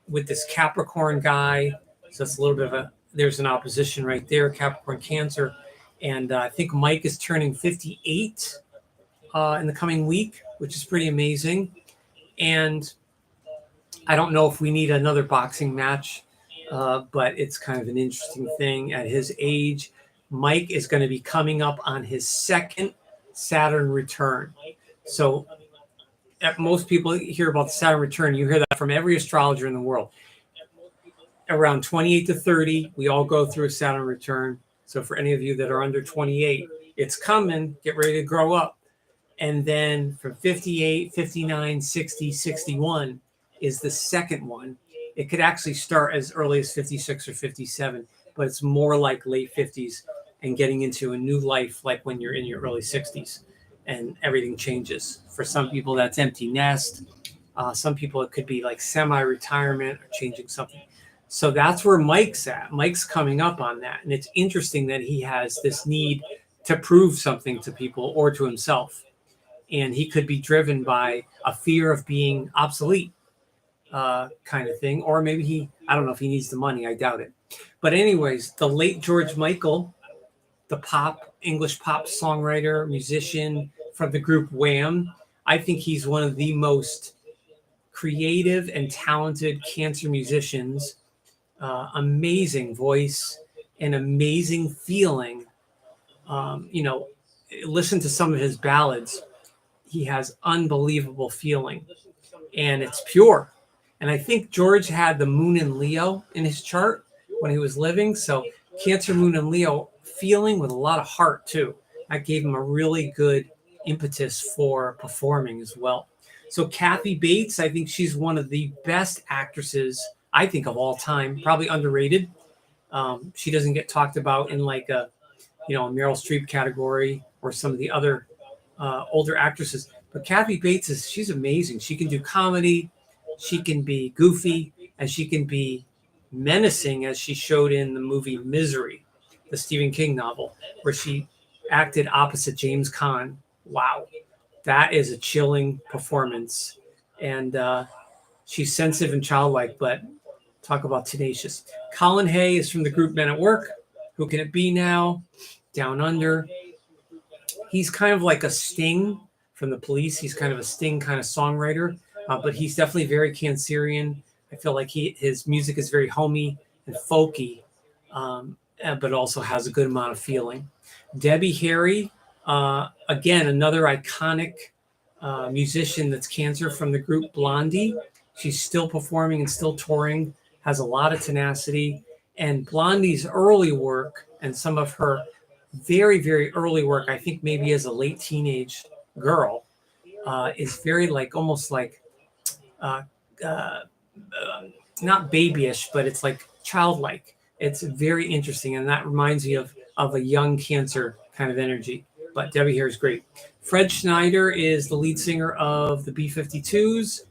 with this Capricorn guy. So it's a little bit of there's an opposition right there, Capricorn Cancer. And I think Mike is turning 58 in the coming week, which is pretty amazing. And I don't know if we need another boxing match, but it's kind of an interesting thing. At his age, Mike is going to be coming up on his second Saturn return. So most people hear about the Saturn return. You hear that from every astrologer in the world. Around 28 to 30, we all go through a Saturn return. So for any of you that are under 28, it's coming. Get ready to grow up. And then from 58, 59, 60, 61 is the second one. It could actually start as early as 56 or 57, but it's more like late 50s and getting into a new life, like when you're in your early 60s and everything changes. For some people, that's empty nest. Some people, it could be like semi-retirement or changing something. So that's where Mike's at. Mike's coming up on that. And it's interesting that he has this need to prove something to people or to himself. And he could be driven by a fear of being obsolete. kind of thing. Or maybe I don't know if he needs the money. I doubt it. But anyways, the late George Michael, the English pop songwriter, musician from the group Wham, I think he's one of the most creative and talented Cancer musicians. Amazing voice and amazing feeling. Listen to some of his ballads. He has unbelievable feeling, and it's pure. And I think George had the moon in Leo in his chart when he was living. So Cancer, moon in Leo, feeling with a lot of heart too. That gave him a really good impetus for performing as well. So Kathy Bates, I think she's one of the best actresses, I think, of all time, probably underrated. She doesn't get talked about in like a Meryl Streep category or some of the other older actresses. But Kathy Bates she's amazing. She can do comedy, she can be goofy, and she can be menacing, as she showed in the movie Misery, the Stephen King novel, where she acted opposite James Caan. Wow, that is a chilling performance. And she's sensitive and childlike, but talk about tenacious. Colin Hay is from the group Men at Work. Who Can It Be Now? Down Under. He's kind of like a Sting from the Police. He's kind of a Sting kind of songwriter, but he's definitely very Cancerian. I feel like his music is very homey and folky, but also has a good amount of feeling. Debbie Harry, again, another iconic musician that's Cancer from the group Blondie. She's still performing and still touring, has a lot of tenacity. And Blondie's early work and some of her very, very early work, I think maybe as a late teenage girl, is very almost like not babyish, but it's like childlike. It's very interesting, and that reminds me of a young Cancer kind of energy. But Debbie Harry is great. Fred Schneider is the lead singer of the B-52s,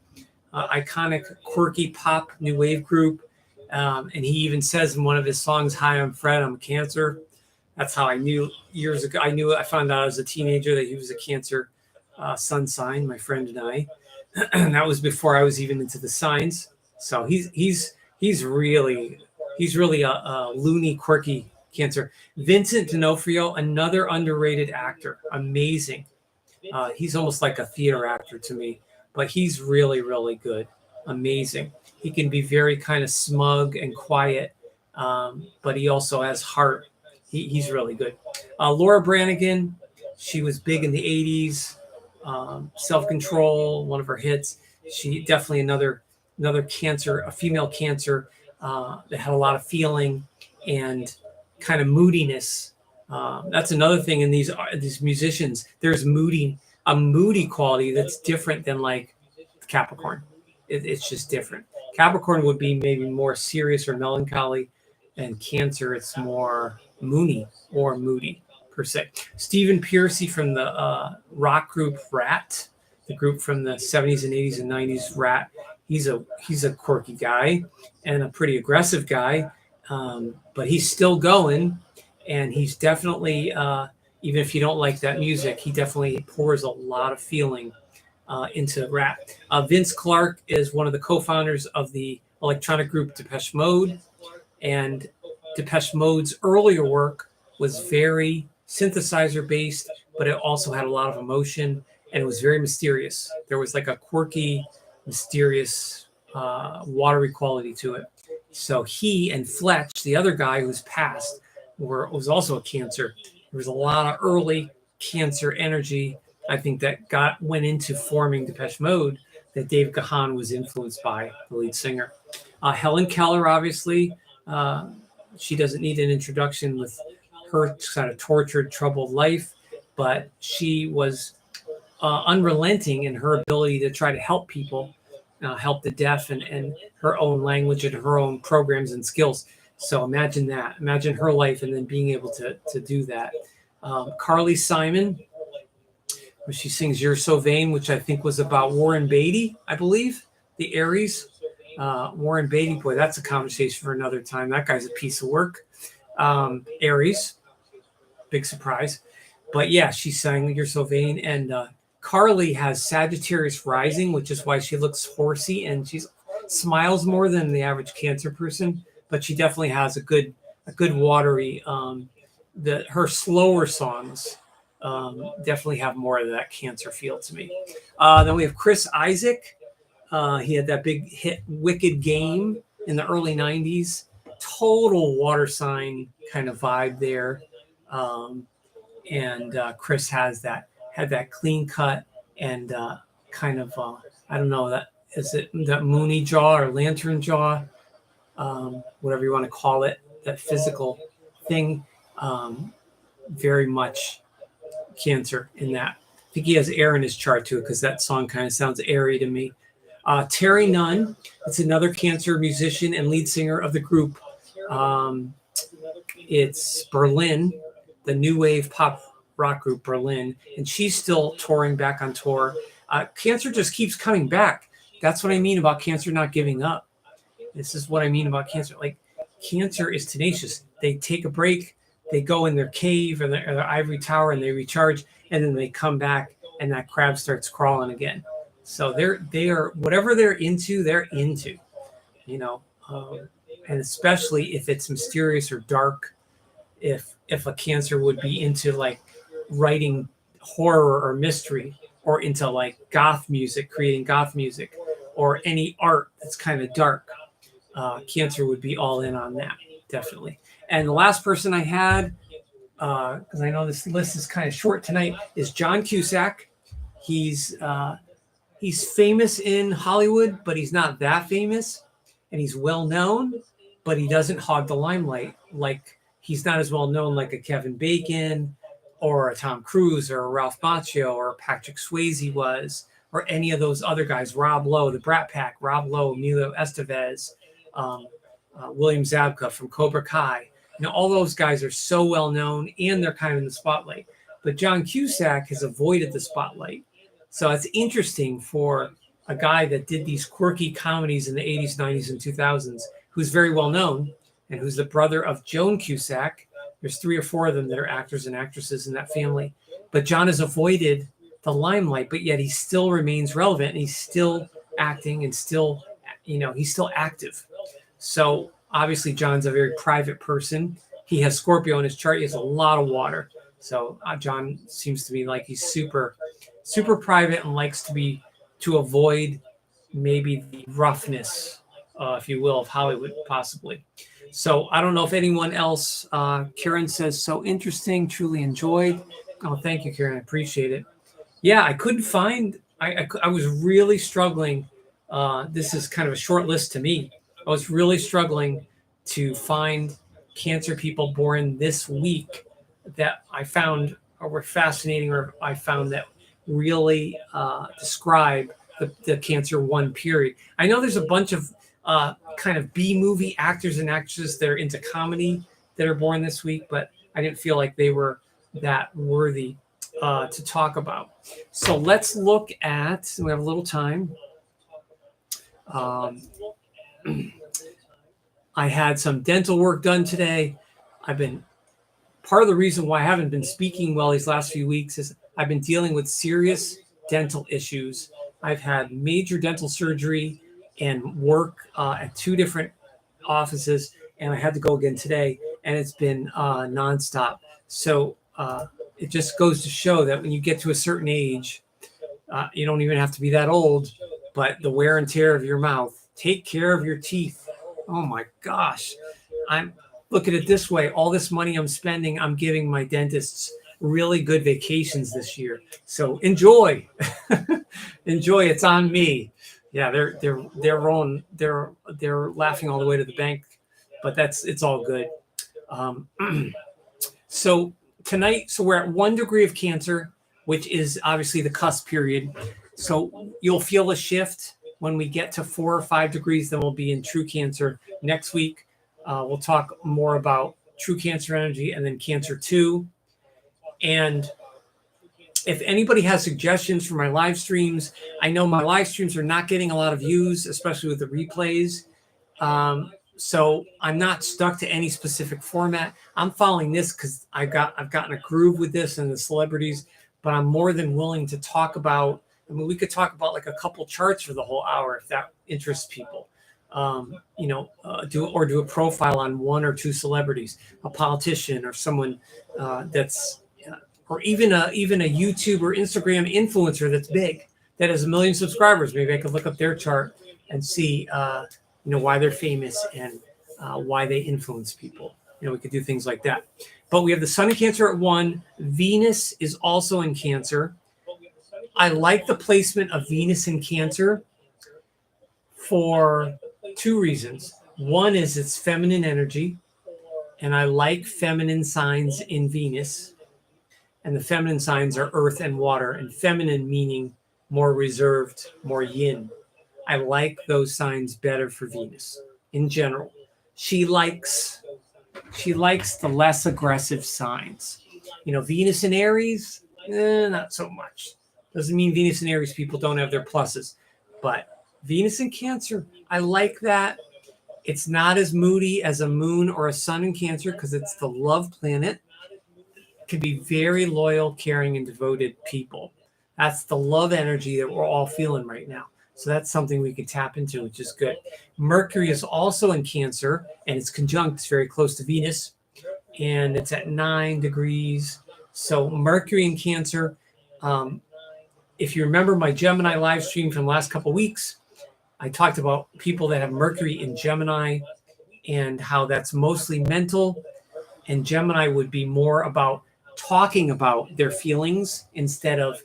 iconic, quirky pop new wave group. And he even says in one of his songs, "Hi, I'm Fred, I'm a Cancer." That's how I knew years ago. I found out as a teenager that he was a Cancer sun sign, my friend and I. And that was before I was even into the signs. So he's really a loony, quirky Cancer. Vincent D'Onofrio, another underrated actor, amazing. He's almost like a theater actor to me, but he's really, really good, amazing. He can be very kind of smug and quiet, but he also has heart. He's really good. Laura Branigan, she was big in the 80s. Self-Control, one of her hits. She definitely another Cancer, a female Cancer that had a lot of feeling and kind of moodiness. That's another thing in these musicians. There's a moody quality that's different than like Capricorn. It's just different. Capricorn would be maybe more serious or melancholy, and Cancer, it's more moony or moody per se. Stephen Pearcy from the rock group Rat, the group from the 70s and 80s and 90s, Rat. He's a quirky guy and a pretty aggressive guy, but he's still going, and he's definitely, even if you don't like that music, he definitely pours a lot of feeling into Rat. Vince Clarke is one of the co-founders of the electronic group Depeche Mode, and Depeche Mode's earlier work was very synthesizer based, but it also had a lot of emotion, and it was very mysterious. There was like a quirky, mysterious, watery quality to it. So he and Fletch, the other guy who's passed, was also a Cancer. There was a lot of early Cancer energy, I think, that went into forming Depeche Mode, that Dave Gahan was influenced by, the lead singer. Helen Keller, obviously, she doesn't need an introduction with her kind of tortured, troubled life, but she was unrelenting in her ability to try to help people, help the deaf, and her own language and her own programs and skills. So imagine that. Imagine her life and then being able to do that. Carly Simon, where she sings "You're So Vain," which I think was about Warren Beatty, I believe, the Aries. Warren Beatty, boy, that's a conversation for another time. That guy's a piece of work. Aries, big surprise. But yeah, she sang "You're So Vain." And Carly has Sagittarius rising, which is why she looks horsey, and smiles more than the average Cancer person, but she definitely has a good watery. Her slower songs definitely have more of that Cancer feel to me. Then we have Chris Isaak. He had that big hit Wicked Game in the early 90s. Total water sign kind of vibe there. And Chris had that clean cut and kind of I don't know, that is it that moony jaw or lantern jaw, whatever you want to call it, that physical thing. Very much Cancer in that. I think he has air in his chart too, because that song kind of sounds airy to me. Terry Nunn, it's another Cancer musician and lead singer of the group. It's Berlin, the new wave pop rock group Berlin, and she's still touring back on tour. Cancer just keeps coming back. That's what I mean about Cancer not giving up. This is what I mean about Cancer. Like, Cancer is tenacious. They take a break, they go in their cave or their ivory tower and they recharge, and then they come back and that crab starts crawling again. So they are whatever they're into, you know, and especially if it's mysterious or dark. If a Cancer would be into like writing horror or mystery, or into like goth music, creating goth music, or any art that's kind of dark, Cancer would be all in on that, definitely. And the last person I had, because I know this list is kind of short tonight, is John Cusack. He's famous in Hollywood, but he's not that famous, and he's well known, but he doesn't hog the limelight. Like, he's not as well known like a Kevin Bacon or a Tom Cruise or a Ralph Macchio or Patrick Swayze was, or any of those other guys. Rob Lowe, the Brat Pack, Rob Lowe, Emilio Estevez, William Zabka from Cobra Kai. You know, all those guys are so well known and they're kind of in the spotlight. But John Cusack has avoided the spotlight. So it's interesting for a guy that did these quirky comedies in the 80s, 90s, and 2000s, who's very well known, and who's the brother of Joan Cusack. There's 3 or 4 of them that are actors and actresses in that family. But John has avoided the limelight, but yet he still remains relevant, and he's still acting and still, you know, he's still active. So obviously John's a very private person. He has Scorpio in his chart. He has a lot of water. So John seems to be like he's super, super private and likes to avoid maybe the roughness, if you will, of Hollywood, possibly. So I don't know if anyone else. Karen says, so interesting, truly enjoyed. Oh, thank you, Karen. I appreciate it. Yeah, I couldn't find, I was really struggling. This is kind of a short list to me. I was really struggling to find Cancer people born this week that I found or were fascinating, or I found that really describe the Cancer 1 period. I know there's a bunch of kind of B-movie actors and actresses that are into comedy that are born this week, but I didn't feel like they were that worthy to talk about. So let's look at, we have a little time. I had some dental work done today. Part of the reason why I haven't been speaking well these last few weeks is I've been dealing with serious dental issues. I've had major dental surgery and work at 2 different offices, and I had to go again today, and it's been nonstop. So it just goes to show that when you get to a certain age, you don't even have to be that old, but the wear and tear of your mouth, take care of your teeth. Oh my gosh. I'm look at it this way. All this money I'm spending, I'm giving my dentists really good vacations this year. So enjoy. Enjoy. It's on me. Yeah, they're rolling, they're laughing all the way to the bank, but it's all good. So tonight, we're at 1 degree of Cancer, which is obviously the cusp period. So you'll feel a shift when we get to 4 or 5 degrees, then we'll be in true Cancer. Next week, we'll talk more about true Cancer energy and then Cancer 2. And if anybody has suggestions for my live streams, I know my live streams are not getting a lot of views, especially with the replays. So I'm not stuck to any specific format. I'm following this because I've gotten a groove with this and the celebrities, but I'm more than willing to talk about, I mean, we could talk about like a couple charts for the whole hour if that interests people. do a profile on one or two celebrities, a politician or someone or even a YouTube or Instagram influencer that's big, that has 1 million subscribers. Maybe I could look up their chart and see why they're famous and why they influence people. We could do things like that. But we have the Sun in Cancer at 1. Venus is also in Cancer. I like the placement of Venus in Cancer for 2 reasons. One is it's feminine energy, and I like feminine signs in Venus. And the feminine signs are earth and water, and feminine meaning more reserved, more yin. I like those signs better for Venus in general. She likes the less aggressive signs. Venus in Aries, not so much. Doesn't mean Venus in Aries people don't have their pluses, but Venus in Cancer, I like that. It's not as moody as a moon or a sun in Cancer because it's the love planet. It can be very loyal, caring, and devoted people. That's the love energy that we're all feeling right now. So that's something we can tap into, which is good. Mercury is also in Cancer, and it's conjunct. It's very close to Venus, and it's at 9 degrees. So Mercury in Cancer. If you remember my Gemini live stream from the last couple of weeks, I talked about people that have Mercury in Gemini and how that's mostly mental. And Gemini would be more about talking about their feelings instead of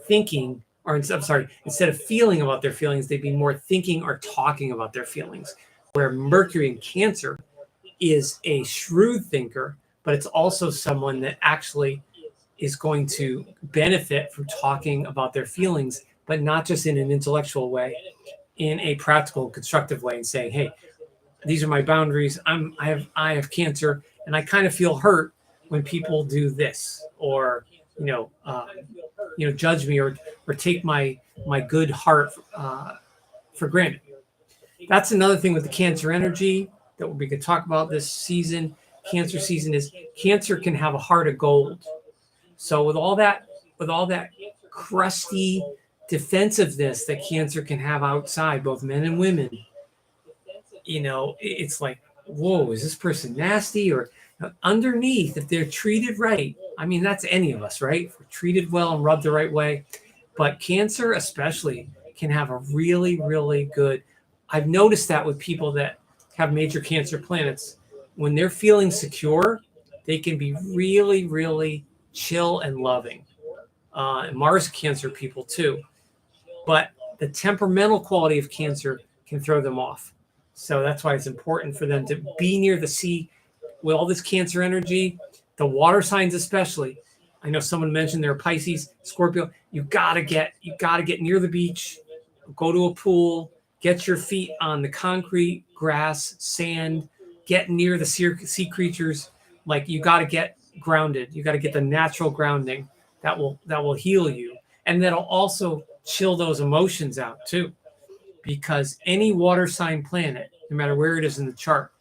thinking, instead of feeling about their feelings, they'd be more thinking or talking about their feelings. Where Mercury in Cancer is a shrewd thinker, but it's also someone that actually is going to benefit from talking about their feelings, but not just in an intellectual way, in a practical, constructive way, and saying, hey, these are my boundaries. I have Cancer, and I kind of feel hurt when people do this, or judge me, or take my good heart for granted. That's another thing with the Cancer energy that we could talk about this season. Cancer season is Cancer can have a heart of gold. So with all that crusty defensiveness that Cancer can have outside, both men and women, it's like, whoa, is this person nasty? Or underneath, if they're treated right, I mean, that's any of us, right? If we're treated well and rubbed the right way. But Cancer especially can have a really, really good, I've noticed that with people that have major Cancer planets, when they're feeling secure, they can be really, really chill and loving. And Mars Cancer people too. But the temperamental quality of Cancer can throw them off. So that's why it's important for them to be near the sea with all this Cancer energy, the water signs especially. I know someone mentioned they're Pisces, Scorpio. You gotta get near the beach, go to a pool, get your feet on the concrete, grass, sand, get near the sea creatures. Like, you got to get grounded. You got to get the natural grounding that will heal you, and that'll also chill those emotions out too. Because any water sign planet, no matter where it is in the chart,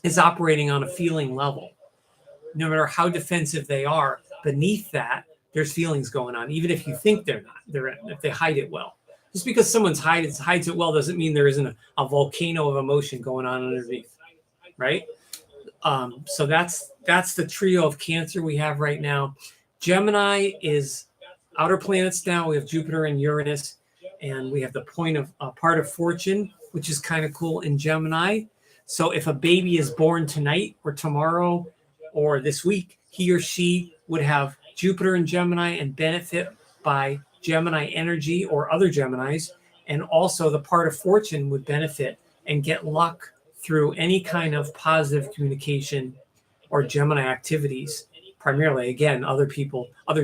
is operating on a feeling level. No matter how defensive they are, beneath that, there's feelings going on, even if you think they're not. If they hide it well. Just because someone hides it well doesn't mean there isn't a volcano of emotion going on underneath, right? So that's the trio of Cancer we have right now. Gemini is outer planets now. We have Jupiter and Uranus, and we have the part of fortune, which is kind of cool in Gemini. So if a baby is born tonight or tomorrow or this week, he or she would have Jupiter in Gemini and benefit by Gemini energy or other Geminis. And also the part of fortune would benefit and get luck through any kind of positive communication or Gemini activities, primarily, again, other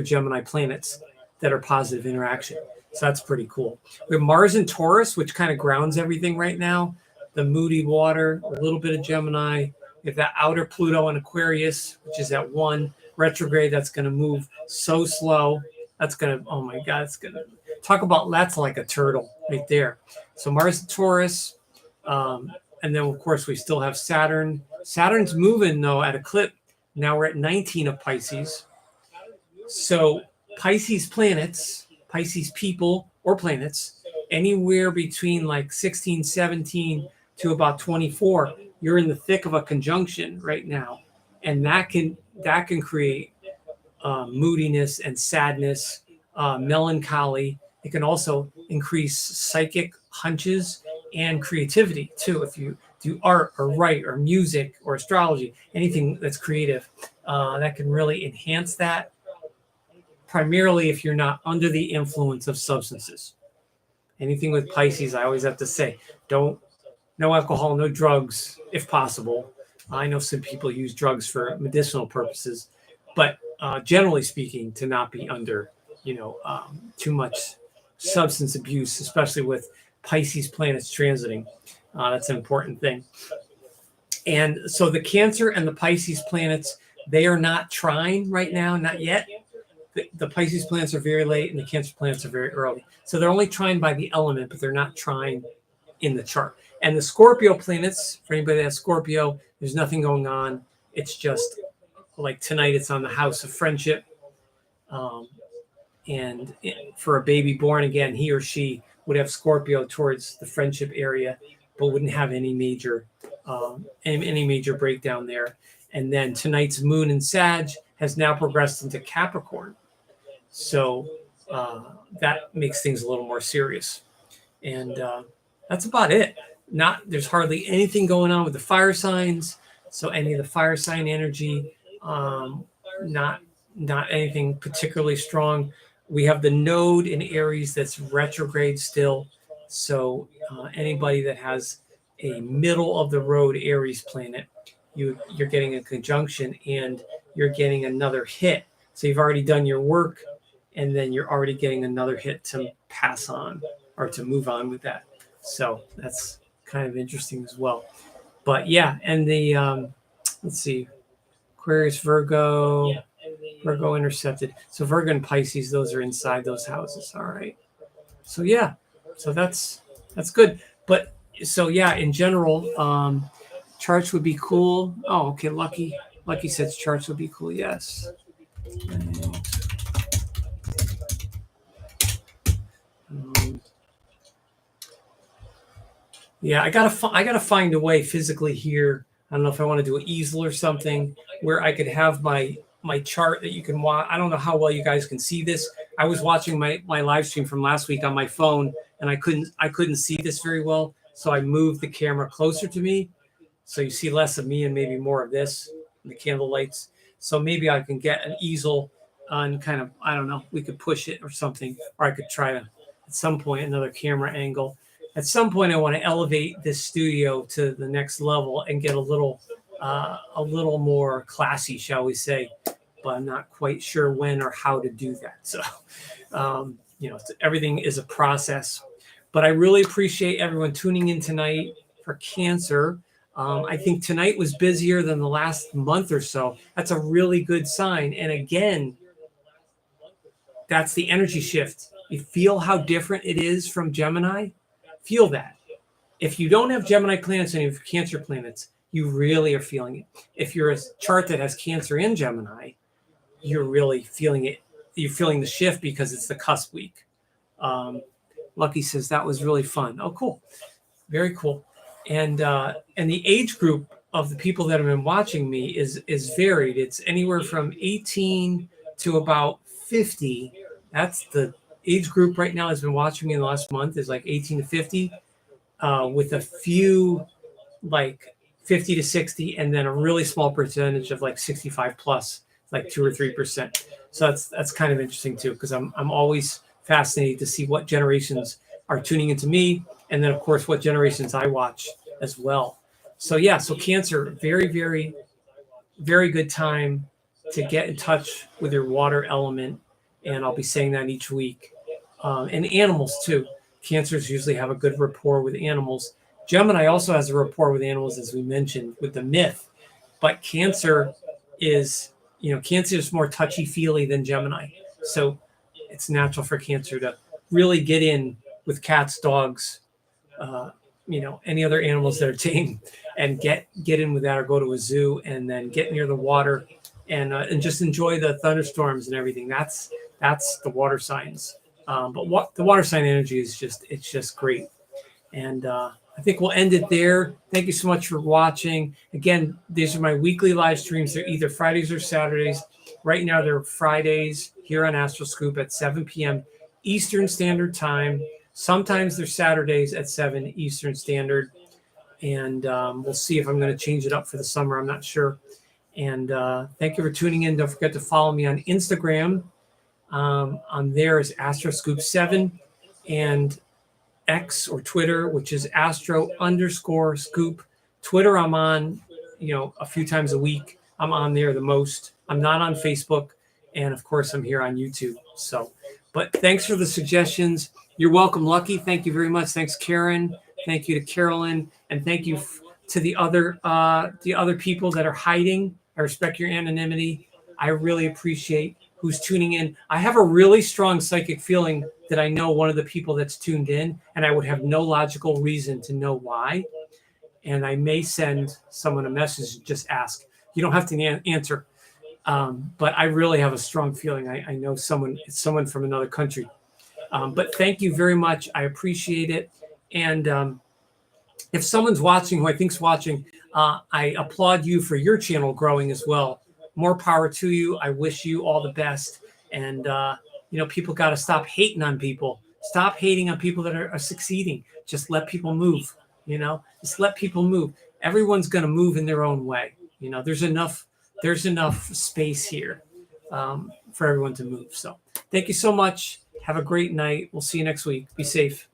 Gemini planets that are positive interaction. So that's pretty cool. We have Mars in Taurus, which kind of grounds everything right now. The moody water, a little bit of Gemini. We have that outer Pluto in Aquarius, which is at 1 retrograde. That's going to move so slow. That's going to, oh my God, it's going to talk about, that's like a turtle right there. So Mars in Taurus. And then, of course, we still have Saturn. Saturn's moving, though, at a clip. Now we're at 19 of Pisces. So Pisces planets, Pisces people or planets, anywhere between like 16, 17 to about 24, you're in the thick of a conjunction right now, and that can create moodiness and sadness, melancholy. It can also increase psychic hunches and creativity too. If you do art or write or music or astrology, anything that's creative, that can really enhance that. Primarily if you're not under the influence of substances. Anything with Pisces, I always have to say, no alcohol, no drugs, if possible. I know some people use drugs for medicinal purposes, but generally speaking, to not be under, too much substance abuse, especially with Pisces planets transiting. That's an important thing. And so the Cancer and the Pisces planets, they are not trine right now, not yet. The Pisces planets are very late and the Cancer planets are very early. So they're only trine by the element, but they're not trine in the chart. And the Scorpio planets, for anybody that has Scorpio, there's nothing going on. It's just like tonight, it's on the house of friendship. And for a baby born again, he or she would have Scorpio towards the friendship area, but wouldn't have any major breakdown there. And then tonight's moon in Sag has now progressed into Capricorn. So that makes things a little more serious. And that's about it. There's hardly anything going on with the fire signs. So any of the fire sign energy, not anything particularly strong. We have the node in Aries that's retrograde still. So anybody that has a middle of the road Aries planet, you're getting a conjunction and you're getting another hit. So you've already done your work, and then you're already getting another hit to pass on or to move on with that. So that's kind of interesting as well. But yeah, and the let's see, Aquarius, Virgo intercepted. So Virgo and Pisces, those are inside those houses. All right. So yeah, so that's good. But so yeah, in general, charts would be cool. Oh, okay. Lucky says charts would be cool. Yes. Yeah, I gotta find a way physically here. I don't know if I want to do an easel or something where I could have my chart that you can watch. I don't know how well you guys can see this. I was watching my live stream from last week on my phone, and I couldn't see this very well. So I moved the camera closer to me, so you see less of me and maybe more of this, the candle lights. So maybe I can get an easel on kind of, I don't know, we could push it or something, or I could try to at some point another camera angle. At some point, I want to elevate this studio to the next level and get a little more classy, shall we say? But I'm not quite sure when or how to do that. So, everything is a process. But I really appreciate everyone tuning in tonight for Cancer. I think tonight was busier than the last month or so. That's a really good sign. And again, that's the energy shift. You feel how different it is from Gemini. Feel that. If you don't have Gemini planets and you have Cancer planets, you really are feeling it. If you're a chart that has Cancer and Gemini, you're really feeling it. You're feeling the shift because it's the cusp week. Lucky says that was really fun. Oh, cool. Very cool. And the age group of the people that have been watching me is varied. It's anywhere from 18 to about 50. That's the age group right now has been watching me in the last month is like 18 to 50, with a few like 50 to 60, and then a really small percentage of like 65 plus, like 2 or 3%. So that's kind of interesting too, because I'm always fascinated to see what generations are tuning into me, and then of course what generations I watch as well. So yeah, so Cancer, very, very, very good time to get in touch with your water element, and I'll be saying that each week. And animals too. Cancers usually have a good rapport with animals. Gemini also has a rapport with animals, as we mentioned, with the myth. But Cancer is more touchy-feely than Gemini. So it's natural for Cancer to really get in with cats, dogs, any other animals that are tame, and get in with that, or go to a zoo and then get near the water and just enjoy the thunderstorms and everything. That's the water signs. But what the water sign energy is just great. And I think we'll end it there. Thank you so much for watching. Again, these are my weekly live streams. They're either Fridays or Saturdays. Right now, they're Fridays here on Astroscoop at 7 p.m. Eastern Standard Time. Sometimes they're Saturdays at 7 Eastern Standard. And we'll see if I'm going to change it up for the summer. I'm not sure. And thank you for tuning in. Don't forget to follow me on Instagram. On there is Astroscoop7, and X or Twitter, which is Astro_Scoop. Twitter, I'm on, a few times a week. I'm on there the most. I'm not on Facebook. And of course, I'm here on YouTube. So, but thanks for the suggestions. You're welcome, Lucky. Thank you very much. Thanks, Karen. Thank you to Carolyn. And thank you to the other people that are hiding. I respect your anonymity. I really appreciate who's tuning in. I have a really strong psychic feeling that I know one of the people that's tuned in, and I would have no logical reason to know why. And I may send someone a message and just ask. You don't have to answer. But I really have a strong feeling. I know it's someone from another country. But thank you very much. I appreciate it. And if someone's watching who I think's watching, I applaud you for your channel growing as well. More power to you. I wish you all the best. And, people got to stop hating on people. Stop hating on people that are succeeding. Just let people move, just let people move. Everyone's going to move in their own way. There's enough space here for everyone to move. So thank you so much. Have a great night. We'll see you next week. Be safe.